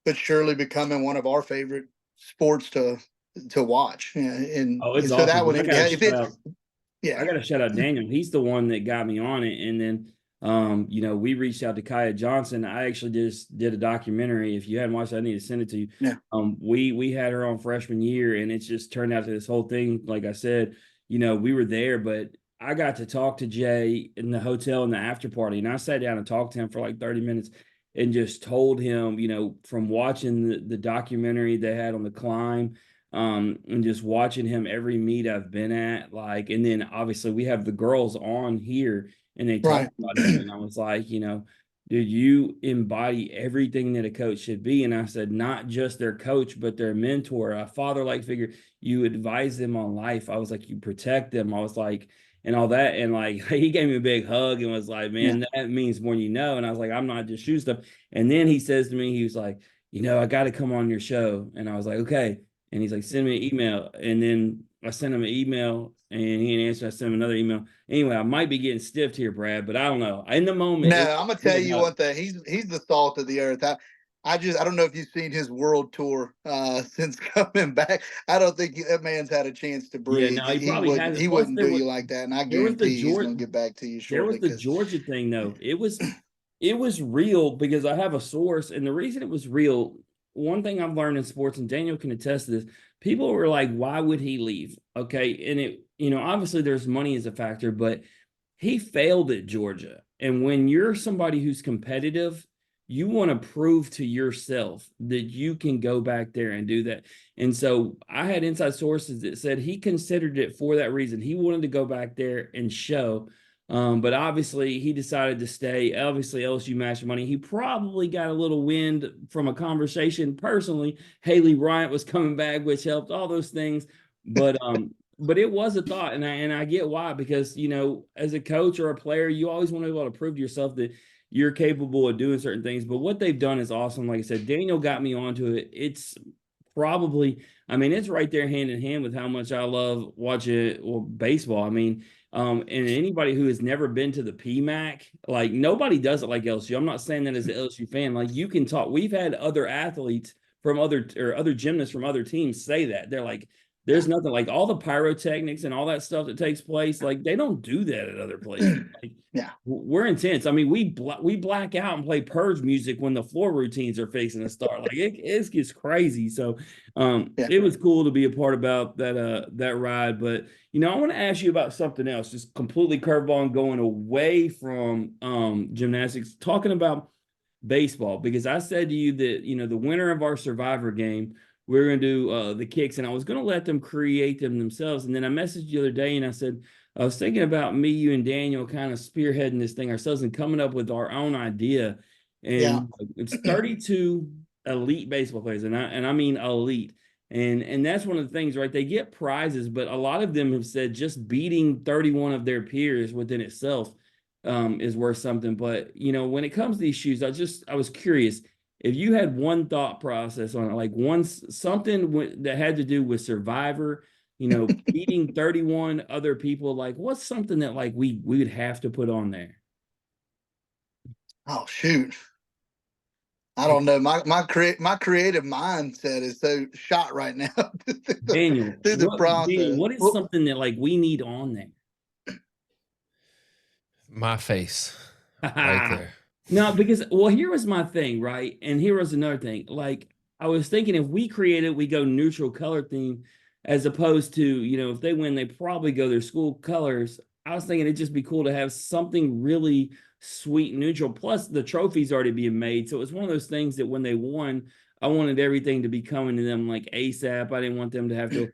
but surely becoming one of our favorite sports to watch. Oh, it's And so that awesome. would, I got to if shout it, out yeah, I got to shout out Daniel. He's the one that got me on it. And then, we reached out to Kaya Johnson. I actually just did a documentary. If you hadn't watched it, I need to send it to you. yeah, We had her on freshman year, and it's just turned out to this whole thing. Like I said, we were there, but I got to talk to Jay in the hotel in the after party, and I sat down and talked to him for like 30 minutes and just told him, from watching the documentary they had on the climb, and just watching him every meet I've been at, like, and then obviously we have the girls on here and they talk right, about him, and I was like, dude, you embody everything that a coach should be. And I said, not just their coach, but their mentor, a father-like figure. You advise them on life. I was like, you protect them. I was like, and all that. And like, he gave me a big hug and was like, yeah, man, that means more than you know. And I was like, I'm not just shoe stuff. And then he says to me, he was like, I got to come on your show. And I was like, okay. And he's like, send me an email. And then I sent him an email and he didn't answer. I sent him another email. Anyway, I might be getting stiffed here, Brad, but I don't know. In the moment, No, I'm gonna tell you one thing. He's the salt of the earth. I don't know if you've seen his world tour since coming back. I don't think that man's had a chance to yeah, breathe. no, he He probably wouldn't hasn't. he Plus, wouldn't do you like that, and I there was the guarantee he's Georgia gonna get back to you there was shortly the because Georgia thing though. It was real because I have a source, and the reason it was real, one thing I've learned in sports, and Daniel can attest to this, people were like, why would he leave? Okay. And obviously there's money as a factor, but he failed at Georgia. And when you're somebody who's competitive, you want to prove to yourself that you can go back there and do that. And so I had inside sources that said he considered it for that reason. He wanted to go back there and show. But obviously he decided to stay. Obviously LSU matched money. He probably got a little wind from a conversation personally. Haley Bryant was coming back, which helped, all those things. But it was a thought, and I get why, because as a coach or a player, you always want to be able to prove to yourself that you're capable of doing certain things. But what they've done is awesome. Like I said, Daniel got me onto it. It's probably, I mean, it's right there hand in hand with how much I love watching baseball. I mean, and anybody who has never been to the PMAC, like nobody does it like LSU. I'm not saying that as an LSU fan. Like you can talk. We've had other athletes from other gymnasts from other teams say that. They're like, there's nothing like all the pyrotechnics and all that stuff that takes place. Like they don't do that at other places. Like Yeah. we're intense. I mean, we black out and play purge music when the floor routines are fixing to start. Like it gets crazy. So Yeah. it was cool to be a part about that ride. But I want to ask you about something else, just completely curveball and going away from gymnastics, talking about baseball, because I said to you that the winner of our Survivor game, we're going to do the kicks, and I was going to let them create them themselves. And then I messaged you the other day and I said, I was thinking about me, you, and Daniel kind of spearheading this thing ourselves and coming up with our own idea. And it's 32 elite baseball players, and I mean elite. And that's one of the things, right? They get prizes, but a lot of them have said just beating 31 of their peers within itself is worth something. But when it comes to these shoes, I was curious if you had one thought process on it, like something that had to do with Survivor, beating 31 other people, like what's something that like we would have to put on there? Oh shoot. I don't know. My creative mindset is so shot right now Daniel, through the process. what is something that like we need on there? My face right there. No, because here was my thing, right? And here was another thing. Like I was thinking if we created, we go neutral color theme as opposed to, if they win, they probably go their school colors. I was thinking it'd just be cool to have something really sweet neutral. Plus the trophy's already being made. So it was one of those things that when they won, I wanted everything to be coming to them like ASAP. I didn't want them to have to,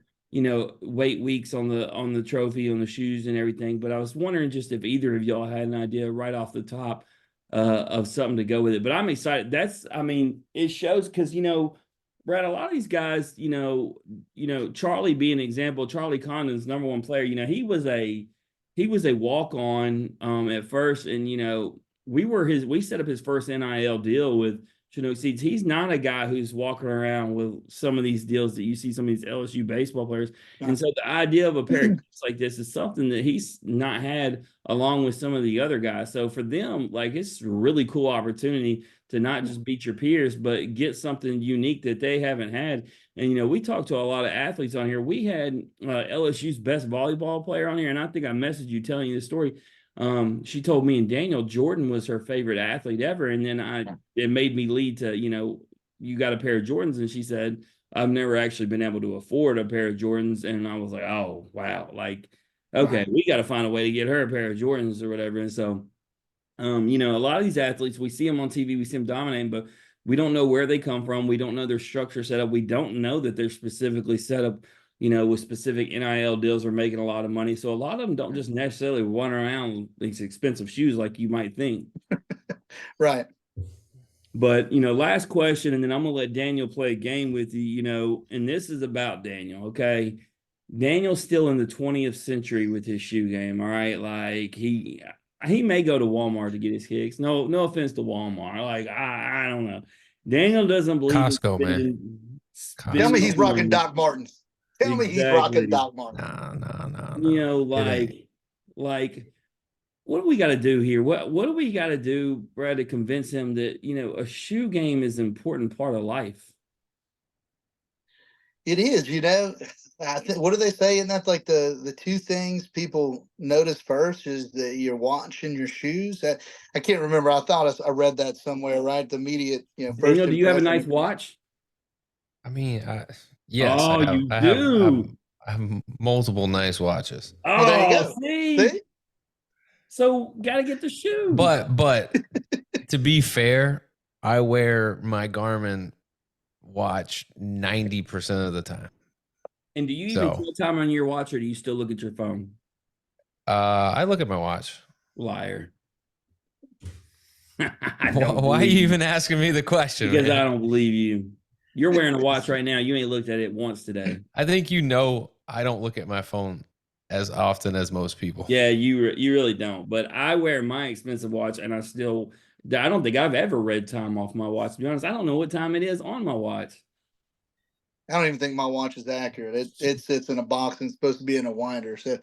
wait weeks on the trophy, on the shoes and everything. But I was wondering just if either of y'all had an idea right off the top of something to go with it. But I'm excited. It shows because Brad, a lot of these guys, Charlie being an example, Charlie Condon's number one player, he was a walk-on at first, and we set up his first NIL deal with Chinook Seeds. He's not a guy who's walking around with some of these deals that you see some of these LSU baseball players. And so the idea of a pair of kicks like this is something that he's not had along with some of the other guys. So for them, like it's a really cool opportunity to not just beat your peers, but get something unique that they haven't had. And, we talked to a lot of athletes on here. We had LSU's best volleyball player on here, and I think I messaged you telling you the story. She told me and Daniel Jordan was her favorite athlete ever. And then it made me lead to, you got a pair of Jordans. And she said, I've never actually been able to afford a pair of Jordans. And I was like, oh, wow. Like, okay, we got to find a way to get her a pair of Jordans or whatever. And so, a lot of these athletes, we see them on TV, we see them dominating, but we don't know where they come from. We don't know their structure set up. We don't know that they're specifically set up, with specific NIL deals or making a lot of money. So a lot of them don't just necessarily run around with these expensive shoes like you might think. Right. But, last question, and then I'm going to let Daniel play a game with you, and this is about Daniel, okay? Daniel's still in the 20th century with his shoe game, all right? Like, he may go to Walmart to get his kicks. No offense to Walmart. Like, I don't know. Daniel doesn't believe Costco, man. Tell me he's rocking money. Doc Martens. Tell me he's rocking Doc Martens. No. Like what do we got to do here? What do we got to do, Brad, to convince him that, a shoe game is an important part of life? It is, what do they say? And that's like the two things people notice first is that your watch and your shoes. I can't remember. I thought I read that somewhere, right? The immediate, first Daniel, do you have a impression. nice watch? I mean, yes. Oh, you do. I have multiple nice watches. Oh, Well, there you go. see? So got to get the shoe. But to be fair, I wear my Garmin watch 90% of the time. And do you even put a timer on your watch, or do you still look at your phone? I look at my watch. Liar. Why are you even asking me the question? Because I don't believe you. You're wearing a watch right now. You ain't looked at it once today. I think I don't look at my phone as often as most people. Yeah, you really don't. But I wear my expensive watch, and I don't think I've ever read time off my watch. To be honest, I don't know what time it is on my watch. I don't even think my watch is accurate. It sits in a box and it's supposed to be in a winder. So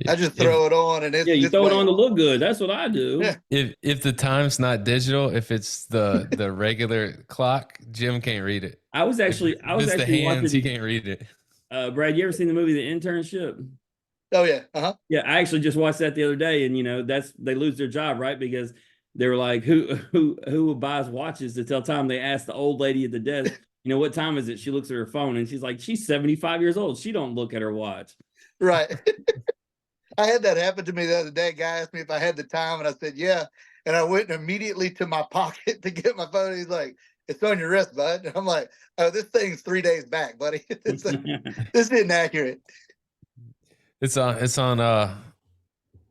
I just If throw it on and Yeah, you it's throw it way on to off. look good. That's what I do. Yeah. if the time's not digital, if it's the regular clock, Jim can't read it. I was actually I If was it's the actually hands, he watching can't read it. Brad, you ever seen the movie The Internship? Oh yeah. Uh-huh. Yeah, I actually just watched that the other day, and that's they lose their job, right? Because they were like, who buys watches to tell time? They asked the old lady at the desk, what time is it? She looks at her phone and she's like, she's 75 years old. She don't look at her watch. Right. I had that happen to me the other day. A guy asked me if I had the time, and I said, yeah. And I went immediately to my pocket to get my phone. He's like, it's on your wrist, bud. And I'm like, oh, this thing's 3 days back, buddy. This isn't accurate. It's on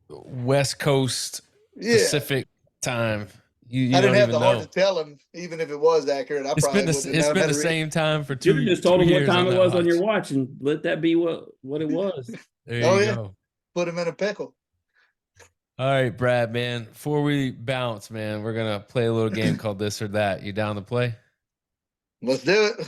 West Coast Yeah. Pacific time. You I don't didn't have even the heart know. to tell him, even if it was accurate. I It's probably been the, wouldn't have it's known been how the to read. same time for Should have two just told two him what years time on it that was on your watch. watch and let that be what it was. There Oh, you yeah. go. Put him in a pickle. All right, Brad, man. Before we bounce, man, we're gonna play a little game called This or That. You down to play? Let's do it.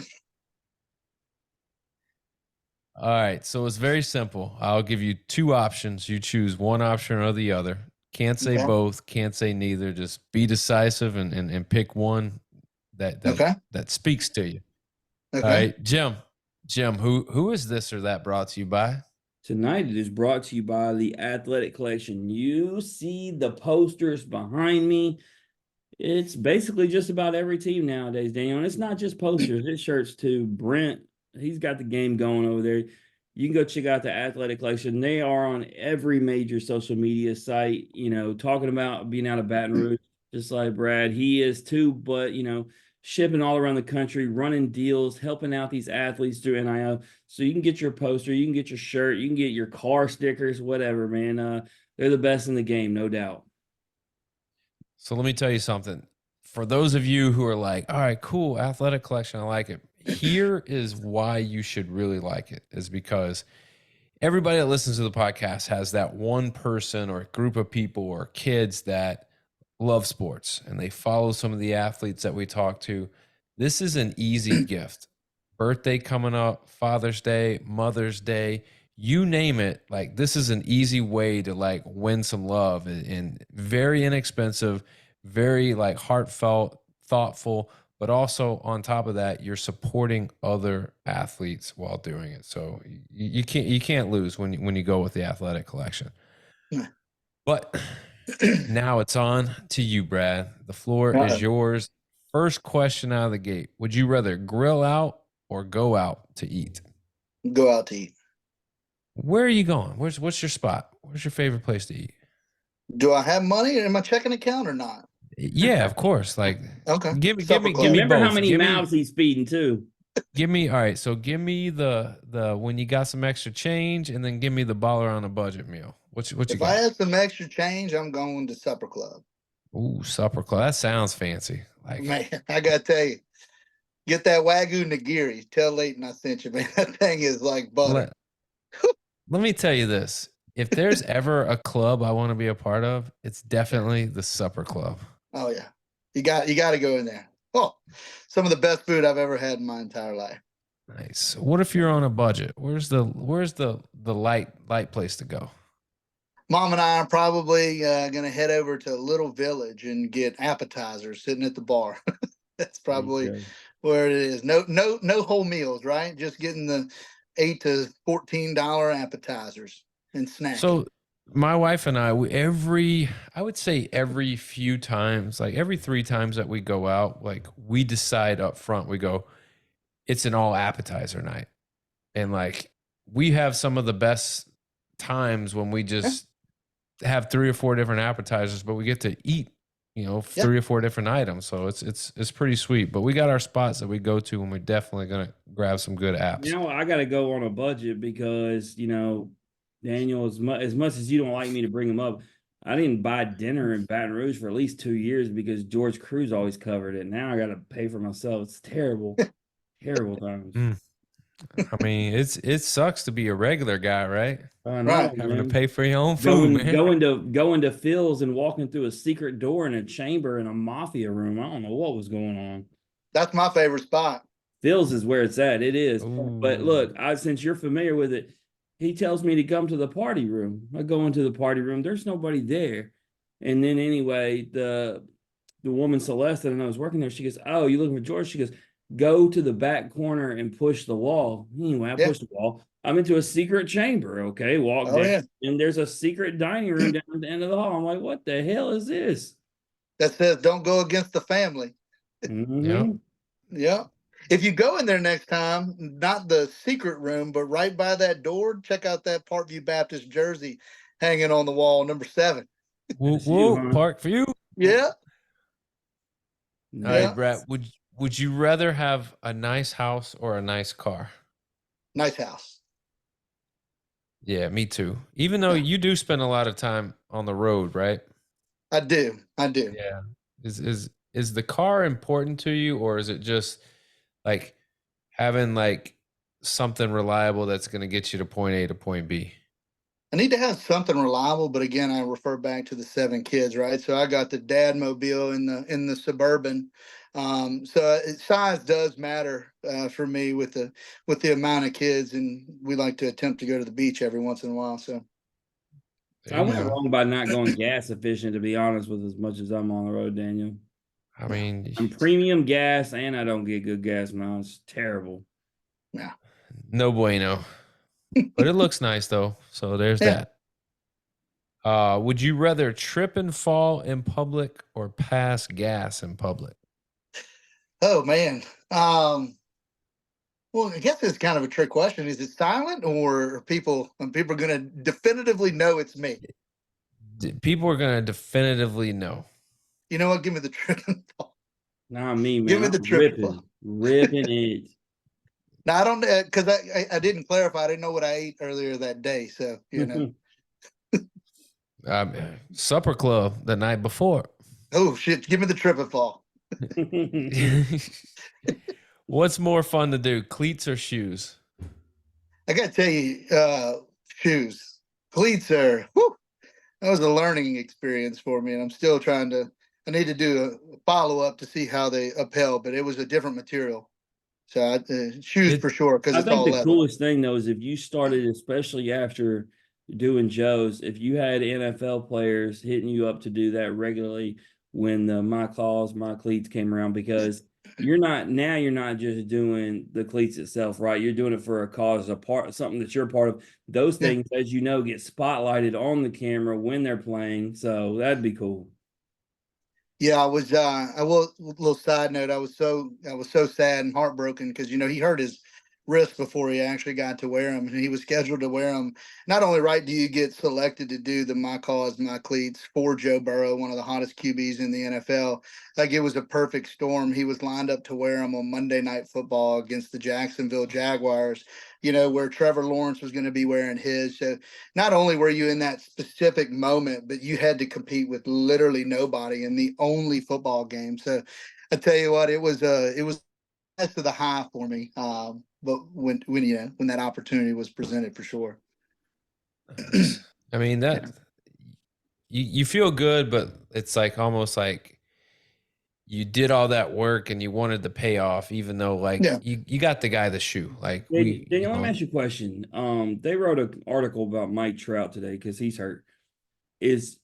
All right. So it's very simple. I'll give you two options. You choose one option or the other. Can't say Okay. both. Can't say neither. Just be decisive and pick one Okay. that speaks to you. Okay. All right, Jim. Jim, who is this or that brought to you by? Tonight it is brought to you by the Athletic Collection. You see the posters behind me. It's basically just about every team nowadays, Daniel. And it's not just posters, it's shirts too. Brent, he's got the game going over there. You can go check out the Athletic Collection. They are on every major social media site, talking about being out of Baton Rouge, just like Brad. He is too, but, shipping all around the country, running deals, helping out these athletes through NIL. So you can get your poster, you can get your shirt, you can get your car stickers, whatever, man. They're the best in the game, no doubt. So let me tell you something. For those of you who are like, all right, cool, Athletic Collection, I like it. Here is why you should really like it, is because everybody that listens to the podcast has that one person or group of people or kids that love sports and they follow some of the athletes that we talk to. This is an easy gift. Birthday coming up, Father's Day, Mother's Day, you name it. Like, this is an easy way to like win some love and very inexpensive, very like heartfelt, thoughtful, but also on top of that, you're supporting other athletes while doing it. So you can't lose when you go with the Athletic Collection. But now it's on to you, Brad. The floor is yours. First question out of the gate. Would you rather grill out or go out to eat? Go out to eat. Where are you going? What's your spot? Where's your favorite place to eat? Do I have money in my checking account or not? Yeah, of course. Like, Okay. give me Supper give club. me Remember how both. many Give mouths he's feeding too. me all right. So give me the when you got some extra change, and then give me the baller on a budget meal. What you If got? I had some extra change, I'm going to Supper Club. Ooh, supper club. That sounds fancy. Like, Man, I gotta tell you, get that Wagyu nigiri. Tell Leighton I sent you, man. That thing is like butter. let me tell you this. If there's ever a club I want to be a part of, it's definitely the supper club. Oh yeah, you got to go in there. Oh, some of the best food I've ever had in my entire life. Nice. What if you're on a budget? Where's the light place to go? Mom and I are probably gonna head over to Little Village and get appetizers sitting at the bar. That's probably where it is. No whole meals, right? Just getting the $8 to $14 appetizers and snacks. So my wife and I would say every few times, like every 3 times that we go out, like we decide up front, we go, it's an all appetizer night. And like we have some of the best times when we just have 3 or 4 different appetizers, but we get to eat, 3 or 4 different items. So it's pretty sweet. But we got our spots that we go to, and we're definitely gonna grab some good apps. I got to go on a budget because Daniel, as much as you don't like me to bring him up, I didn't buy dinner in Baton Rouge for at least 2 years because George Cruz always covered it. Now I got to pay for myself. It's terrible, terrible times. I mean, it sucks to be a regular guy, right? I know, Having to man. pay for your own food, man. Going to Phil's and walking through a secret door in a chamber in a mafia room. I don't know what was going on. That's my favorite spot. Phil's is where it's at. It is. But Ooh. look, since you're familiar with it, he tells me to come to the party room. I go into the party room. There's nobody there. And then anyway, the woman Celeste that I know is working there, she goes, "Oh, you looking for George?" She goes, "Go to the back corner and push the wall." Anyway, I Yeah. pushed the wall. I'm into a secret chamber. Okay, walk Oh down, yeah. and there's a secret dining room down at the end of the hall. I'm like, "What the hell is this?" That says don't go against the family. Yep. Mm-hmm. Yeah. If you go in there next time, not the secret room, but right by that door, check out that Parkview Baptist jersey hanging on the wall, number 7. Whoop That's you, whoop. huh? Park for you. Yeah. All right, Yeah. Brad. Would you rather have a nice house or a nice car? Nice house. Yeah, me too. Even though Yeah. you do spend a lot of time on the road, right? I do. I do. Yeah. Is the car important to you, or is it just like having like something reliable that's going to get you to point A to point B? I need to have something reliable, but again, I refer back to the 7 kids, right? So I got the dad mobile in the suburban. Size does matter for me with the amount of kids, and we like to attempt to go to the beach every once in a while. So There I you went go. wrong by not going gas efficient, to be honest, with as much as I'm on the road, Daniel. I yeah, mean, I'm premium gas and I don't get good gas miles. It's terrible. yeah, no bueno. But it looks nice though. So there's yeah. that. Would you rather trip and fall in public or pass gas in public? Oh man. Well, I guess it's kind of a trick question. Is it silent, or are people going to definitively know it's me? People are going to definitively know. You know what? Give me the trip and fall. Not me, Give man. me I'm the trip and fall. ripping it. Now I don't because I didn't clarify. I didn't know what I ate earlier that day. So Um, Supper club the night before. oh shit! Give me the trip and fall. What's more fun to do, cleats or shoes? I got to tell you, shoes, cleats are. Whew, that was a learning experience for me, and I'm still trying to. I need to do a follow up to see how they upheld, but it was a different material. So shoes It for sure because I it's think all the leather. coolest thing though is if you started, especially after doing Joe's, if you had NFL players hitting you up to do that regularly when the my claws, my cleats came around, because you're not just doing the cleats itself, right? You're doing it for a cause, a part, something that you're part of. Those Yeah. things, as you know, get spotlighted on the camera when they're playing. So that'd be cool. Yeah, I was. I will. Little side note: I was so sad and heartbroken because he hurt his wrist before he actually got to wear them, and he was scheduled to wear them. Not only right do you get selected to do the My Cause My Cleats for Joe Burrow, one of the hottest QBs in the NFL. Like it was a perfect storm. He was lined up to wear them on Monday Night Football against the Jacksonville Jaguars. Where Trevor Lawrence was going to be wearing his. So not only were you in that specific moment, but you had to compete with literally nobody in the only football game. So I tell you what, it was best of the high for me. But when that opportunity was presented, for sure. Nice. I mean that Yeah. you feel good, but it's like almost like you did all that work and you wanted the payoff, even though like Yeah. you got the guy the shoe. Like Daniel, let me ask you a question. They wrote an article about Mike Trout today because he's hurt.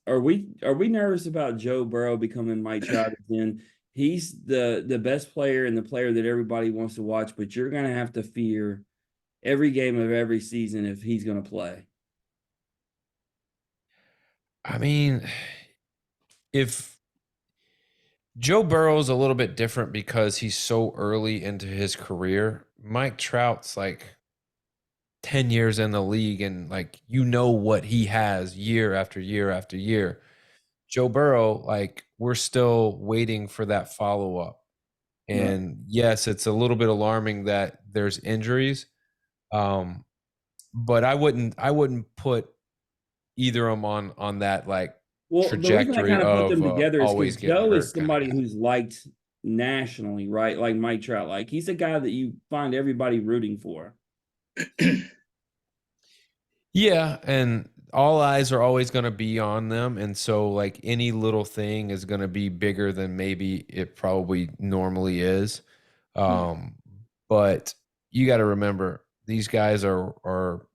Are we nervous about Joe Burrow becoming Mike Trout again? He's the best player and the player that everybody wants to watch, but you're gonna have to fear every game of every season if he's gonna play. I mean, if Joe Burrow's a little bit different because he's so early into his career, Mike Trout's like 10 years in the league and like what he has year after year after year. Joe Burrow, like we're still waiting for that follow up. Right. And yes, it's a little bit alarming that there's injuries. Um, but I wouldn't put either of them on that like Well, the reason I trajectory kind of put of them together is always because getting Joe is hurt kind of somebody guy. who's liked nationally, right? Like Mike Trout. Like he's a guy that you find everybody rooting for. Yeah, and all eyes are always going to be on them, and so like any little thing is going to be bigger than maybe it probably normally is. Yeah. Um, But you got to remember these guys are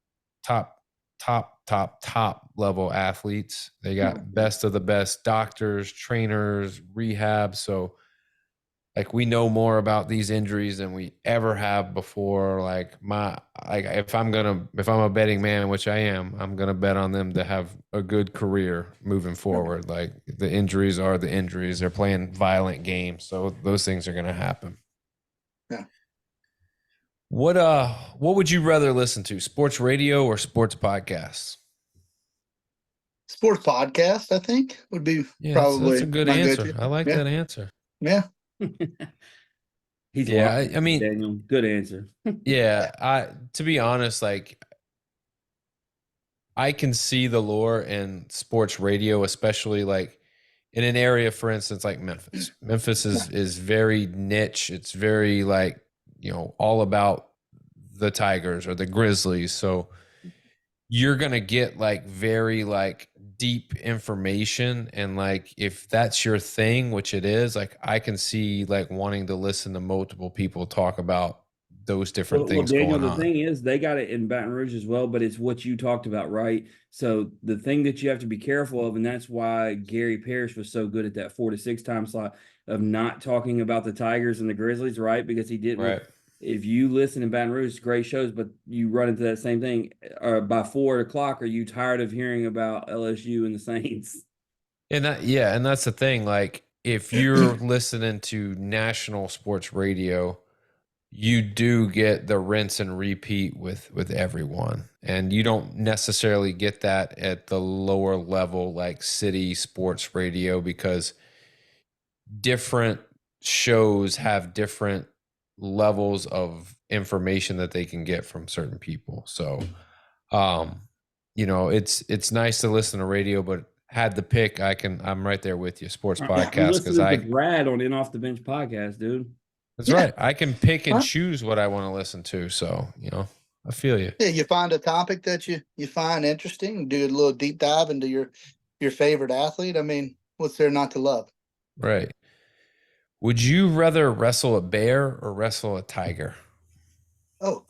top level athletes. They got best of the best doctors, trainers, rehab. So like we know more about these injuries than we ever have before. Like if I'm a betting man, which I am, I'm gonna bet on them to have a good career moving forward. Like the injuries are the injuries. They're playing violent games, so those things are gonna happen. Yeah. What would you rather listen to? Sports radio or sports podcasts? Sports podcast, I think, would be Yeah, that's a probably good my answer. go-to. I like Yeah. that answer. Yeah. He's Yeah, lying, I mean, Daniel. Good answer. yeah, I to be honest, like I can see the lore in sports radio, especially like in an area, for instance, like Memphis. Memphis is very niche. It's very like, all about the Tigers or the Grizzlies. So you're gonna get like very like deep information. And like if that's your thing, which it is, like I can see like wanting to listen to multiple people talk about those different Well, things Daniel, going the on. thing is, they got it in Baton Rouge as well, but it's what you talked about, right? So the thing that you have to be careful of, and that's why Gary Parrish was so good at that 4 to 6 time slot of not talking about the Tigers and the Grizzlies, right? Because he didn't. Right. If you listen to Baton Rouge, great shows, but you run into that same thing. Or by 4 o'clock, are you tired of hearing about LSU and the Saints? And that's the thing. Like, if you're listening to national sports radio, you do get the rinse and repeat with everyone, and you don't necessarily get that at the lower level, like city sports radio, because different shows have different levels of information that they can get from certain people. So, um, it's nice to listen to radio, but had the pick, I'm right there with you, sports I'm podcast, because listening to Brad on In Off the Bench podcast, dude. that's Yeah. right. I can pick and Huh? choose what I want to listen to. So, I feel you. Yeah, you find a topic that you find interesting, do a little deep dive into your favorite athlete. I mean, what's there not to love? Right. Would you rather wrestle a bear or wrestle a tiger? Oh,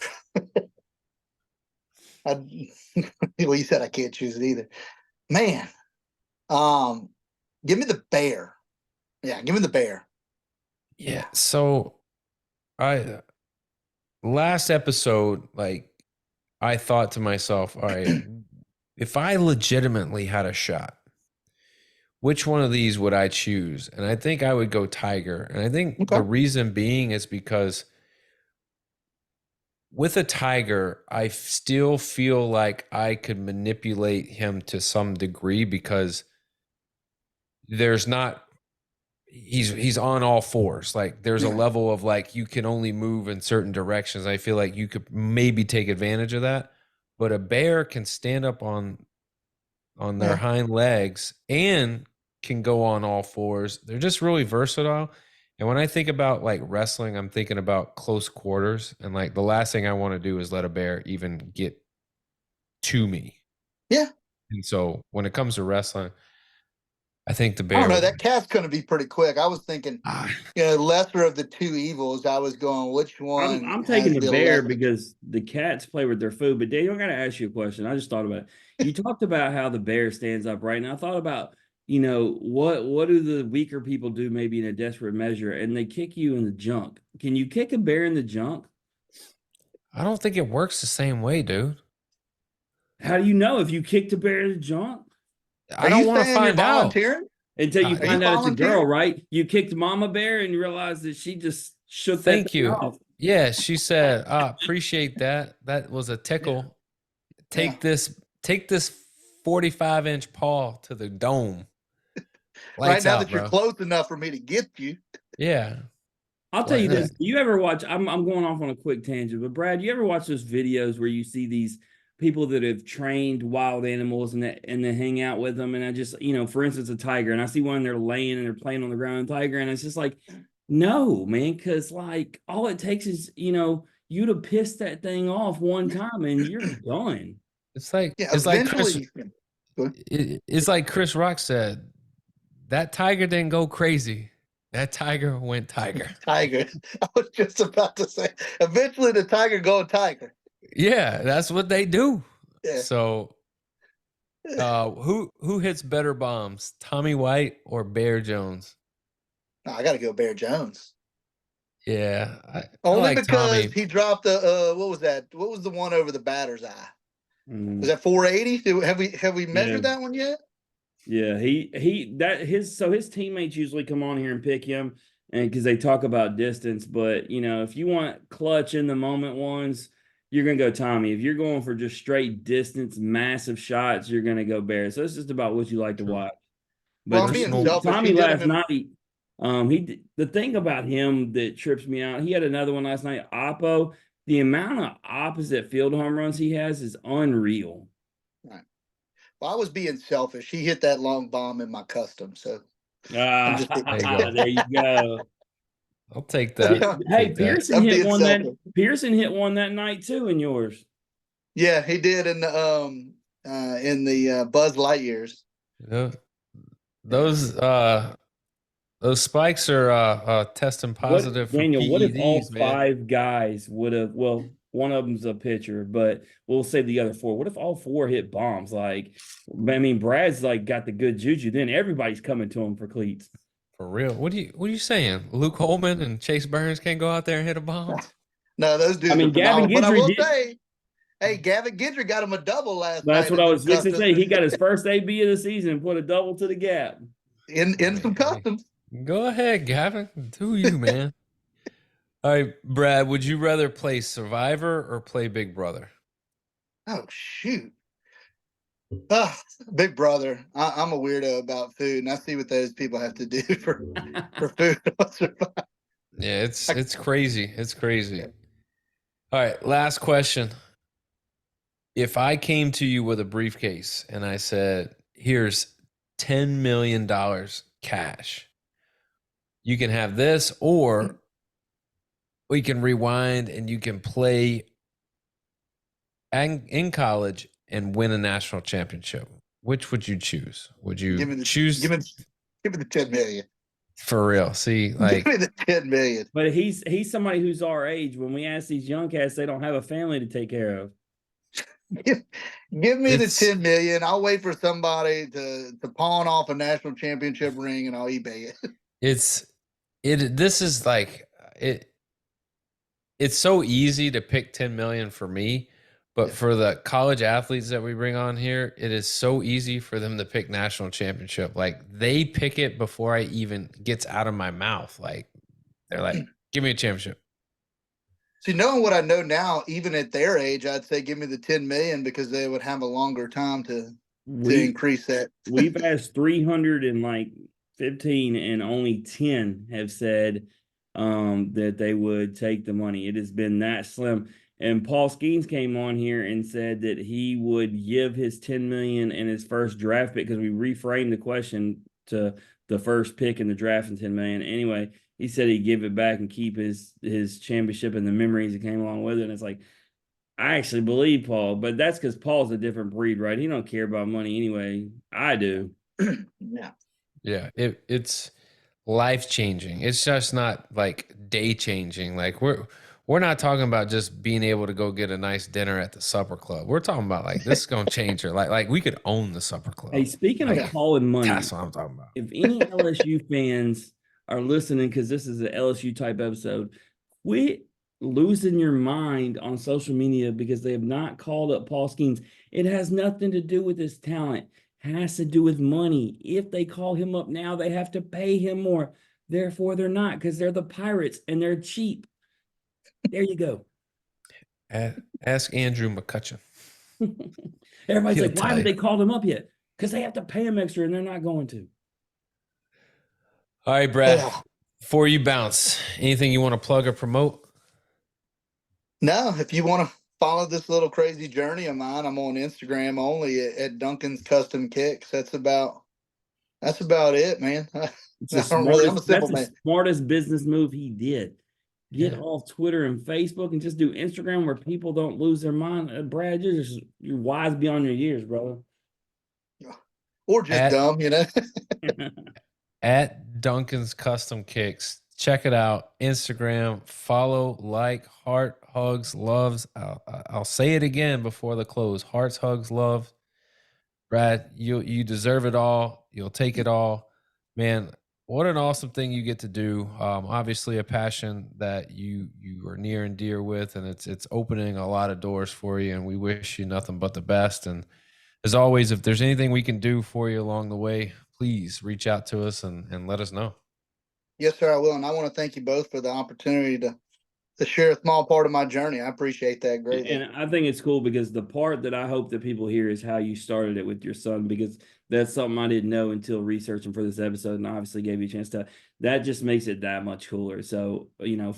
I, well, you said I can't choose it either. Man, give me the bear. Yeah, give me the bear. Yeah. So I last episode, like I thought to myself, all right, if I legitimately had a shot, which one of these would I choose? And I think I would go tiger. And I think the Okay. reason being is because with a tiger, I still feel like I could manipulate him to some degree because there's not he's on all fours. Like there's a level of like you can only move in certain directions. I feel like you could maybe take advantage of that. But a bear can stand up on their Yeah. hind legs and can go on all fours. They're just really versatile. And when I think about like wrestling, I'm thinking about close quarters. And like the last thing I want to do is let a bear even get to me. Yeah. And so when it comes to wrestling, I think the I don't bear know. would. That cat's going to be pretty quick. I was thinking, Ah, lesser of the two evils. I was going, which one I'm taking has the the bear less? because the cats play with their food. But Daniel, I got to ask you a question. I just thought about it. You talked about how the bear stands up, right? And I thought about, what do the weaker people do maybe in a desperate measure? And they kick you in the junk. Can you kick a bear in the junk? I don't think it works the same way, dude. How do you know if you kicked a bear in the junk? I Are you don't want to saying you're find out. volunteering? Until you Are you find out it's a girl, volunteering? right? You kicked Mama Bear and you realize that she just shook that Thank thing you. off. Yeah, she said, appreciate that. That was a Yeah. tickle. Yeah. Take this 45-inch paw to the dome. Right Lights now out, that you're bro. close enough for me to get you. Yeah. I'll tell Like you that. this. Do you ever watch? I'm going off on a quick tangent, but Brad, you ever watch those videos where you see these people that have trained wild animals and they hang out with them? And I just, for instance, a tiger, and I see one they're laying and they're playing on the ground, tiger, and it's just like, no, man, because like all it takes is you to piss that thing off one time and you're done. It's like Yeah. it's like Chris Eventually. it's like Chris Rock said, that tiger didn't go crazy. That tiger went tiger. Tiger. I was just about to say, eventually the tiger go tiger. Yeah, that's what they do. Yeah. So, who hits better bombs, Tommy White or Bear Jones? No, I got to go Bear Jones. Yeah, I Only like because Tommy. he dropped the what was that? What was the one over the batter's eye? Was Mm, that 480? Have we yeah. measured that one yet? Yeah, his teammates usually come on here and pick him, and because they talk about distance. But if you want clutch in the moment ones, you're gonna go Tommy. If you're going for just straight distance, massive shots, you're gonna go Bear. So it's just about what you like to True. watch. Well, But I'm being Personal. selfish. He Tommy did him last in. night, the thing about him that trips me out. He had another one last night. Oppo, the amount of opposite field home runs he has is unreal. Right. Well, I was being selfish. He hit that long bomb in my custom, so I'm just. There you go. There you go. I'll take that. Hey, Take that. Pearson I'm hit being one that selfish. Pearson hit one that night too in yours. Yeah, he did in the Buzz Lightyears. Yeah. Those those spikes are testing positive What for Daniel? What if all PEDs, man. five guys would have? Well, one of them's a pitcher, but we'll say the other four. What if all four hit bombs? Like, I mean, Brad's like got the good juju. Then everybody's coming to him for cleats. For real. What are you saying? Luke Holman and Chase Burns can't go out there and hit a bomb? No, those I dudes are mean, Gavin phenomenal. But I Guidry will did. say, hey, Gavin Guidry got him a double last That's night what in I them was fixing to customs say. He got his first AB of the season and put a double to the gap. in I some mean, hey, customs. go ahead, Gavin. Do you, man? All right, Brad, would you rather play Survivor or play Big Brother? Oh shoot. Ah, Big Brother. I'm a weirdo about food, and I see what those people have to do for food. Yeah, it's crazy. It's crazy. All right, last question. If I came to you with a briefcase and I said, "Here's $10 million cash. You can have this, or we can rewind and you can play in college and win a national championship." Which would you choose? Would give you me the choose give me the 10 million. for real? See, Give like me the 10 million. But he's somebody who's our age. When we ask these young cats, they don't have a family to take care of. Give me the it's 10 million. I'll wait for somebody to pawn off a national championship ring and I'll eBay it. it's it. This is like it. It's so easy to pick 10 million for me, but Yeah. for the college athletes that we bring on here, it is so easy for them to pick national championship. Like they pick it before I even gets out of my mouth. Like they're like, "Give me a championship." See, knowing what I know now, even at their age, I'd say give me the 10 million because they would have a longer time to We increase that. we've asked 315 and only 10 have said that they would take the money. It has been that slim. And Paul Skeens came on here and said that he would give his 10 million in his first draft pick because we reframed the question to the first pick in the draft and 10 million. Anyway, he said he'd give it back and keep his championship and the memories that came along with it. And it's like, I actually believe Paul, but that's because Paul's a different breed, right? He don't care about money anyway. I do. Yeah. Yeah, it's life changing. It's just not like day changing. Like we're not talking about just being able to go get a nice dinner at the supper club. We're talking about like this is gonna change her. Like we could own the supper club. Hey, speaking Like of Paul and money, that's what I'm talking about. if any LSU fans are listening, because this is an LSU type episode, quit losing your mind on social media because they have not called up Paul Skeens. It has nothing to do with his talent. It has to do with money. If they call him up now, they have to pay him more. Therefore, they're not because they're the Pirates and they're cheap. There you go. Ask Andrew McCutcheon. Everybody's He'll like, why tell haven't you. they called him up yet? Because they have to pay him extra and they're not going to. All right, Brad. Yeah. Before you bounce, anything you want to plug or promote? No, if you want to follow this little crazy journey of mine, I'm on Instagram only at Duncan's Custom Kicks. That's about it, man. I'm a That's simple the man. smartest business move he did. Get Yeah. off Twitter and Facebook and just do Instagram where people don't lose their mind. Brad, you're wise beyond your years, brother. Or just At dumb, at Duncan's Custom Kicks. Check it out. Instagram, follow, like, heart, hugs, loves. I'll say it again before the close. Hearts, hugs, love. Brad, you deserve it all. You'll take it all. Man, what an awesome thing you get to do. Obviously a passion that you are near and dear with, and it's opening a lot of doors for you, and we wish you nothing but the best. And as always, if there's anything we can do for you along the way, please reach out to us and let us know. Yes, sir, I will. And I want to thank you both for the opportunity to share a small part of my journey. I appreciate that greatly. And I think it's cool because the part that I hope that people hear is how you started it with your son, because that's something I didn't know until researching for this episode, and obviously gave you a chance to. That just makes it that much cooler. So,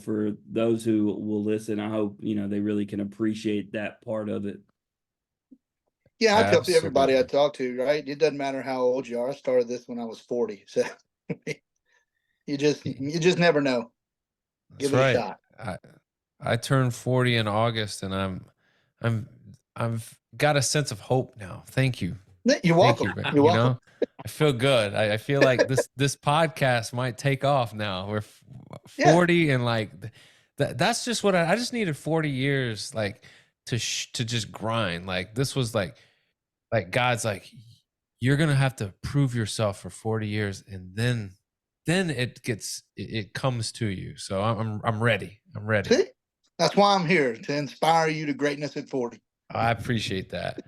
for those who will listen, I hope, they really can appreciate that part of it. Yeah, I tell everybody I Absolutely. talk to, right? It doesn't matter how old you are. I started this when I was 40. So you just never know. That's Give it a right. shot. I turned 40 in August, and I've got a sense of hope now. Thank you. You're Thank welcome. you. You're welcome. I feel good. I feel like this podcast might take off now. We're Yeah. 40, and like that's just what I just needed 40 years like to just grind. Like this was like God's like, you're gonna have to prove yourself for 40 years, and then it comes to you. So I'm ready. I'm ready. See? That's why I'm here, to inspire you to greatness at 40. I appreciate that.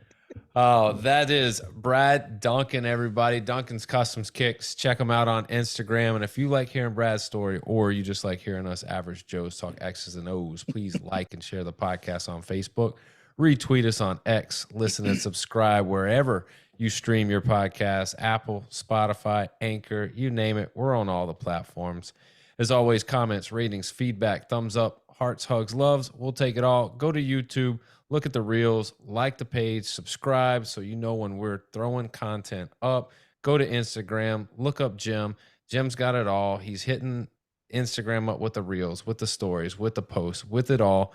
Oh, that is Brad Duncan, everybody. Duncan's Customs Kicks. Check him out on Instagram. And if you like hearing Brad's story, or you just like hearing us average Joes talk X's and O's, please like and share the podcast on Facebook. Retweet us on X. Listen and subscribe wherever you stream your podcast. Apple, Spotify, Anchor, you name it. We're on all the platforms. As always, comments, ratings, feedback, thumbs up, hearts, hugs, loves. We'll take it all. Go to YouTube. Look at the reels, like the page, subscribe so you know when we're throwing content up. Go to Instagram, look up Jim. Jim's got it all. He's hitting Instagram up with the reels, with the stories, with the posts, with it all.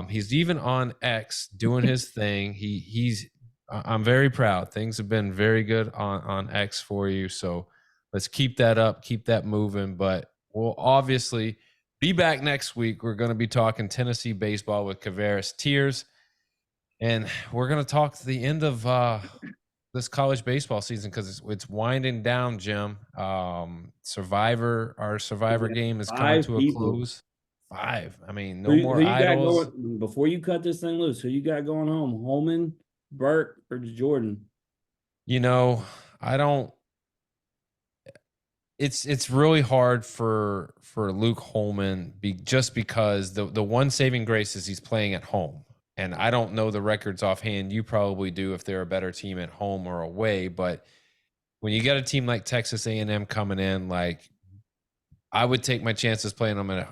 He's even on X doing his thing. I'm very proud. Things have been very good on X for you. So let's keep that up, keep that moving. But we'll obviously be back next week. We're going to be talking Tennessee baseball with Kavaris Tears. And we're going to talk to the end of this college baseball season because it's winding down, Jim. Our Survivor game is coming 5 to a people. close. 5. I mean, no Who more you got idols. going before you cut this thing loose? Who you got going home? Holman, Burke, or Jordan? I don't. It's really hard for Luke Holman just because the one saving grace is he's playing at home. And I don't know the records offhand. You probably do if they're a better team at home or away. But when you got a team like Texas A&M coming in, like I would take my chances playing them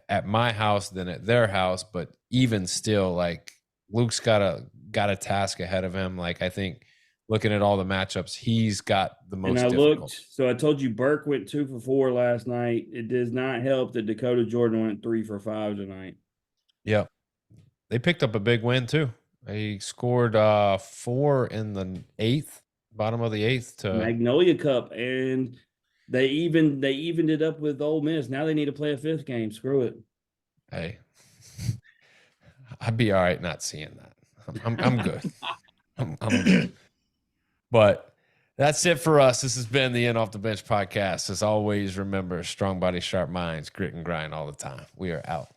at my house than at their house. But even still, like Luke's got a task ahead of him. Like I think looking at all the matchups, he's got the most And I difficult. looked, so I told you Burke went 2 for 4 last night. It does not help that Dakota Jordan went 3 for 5 tonight. Yep. They picked up a big win too. They scored 4 in the 8th, bottom of the 8th to Magnolia Cup, and they evened it up with Ole Miss. Now they need to play a 5th game. Screw it. Hey. I'd be all right not seeing that. I'm good. I'm good. But that's it for us. This has been the In Off the Bench podcast. As always, remember, strong body, sharp minds, grit and grind all the time. We are out.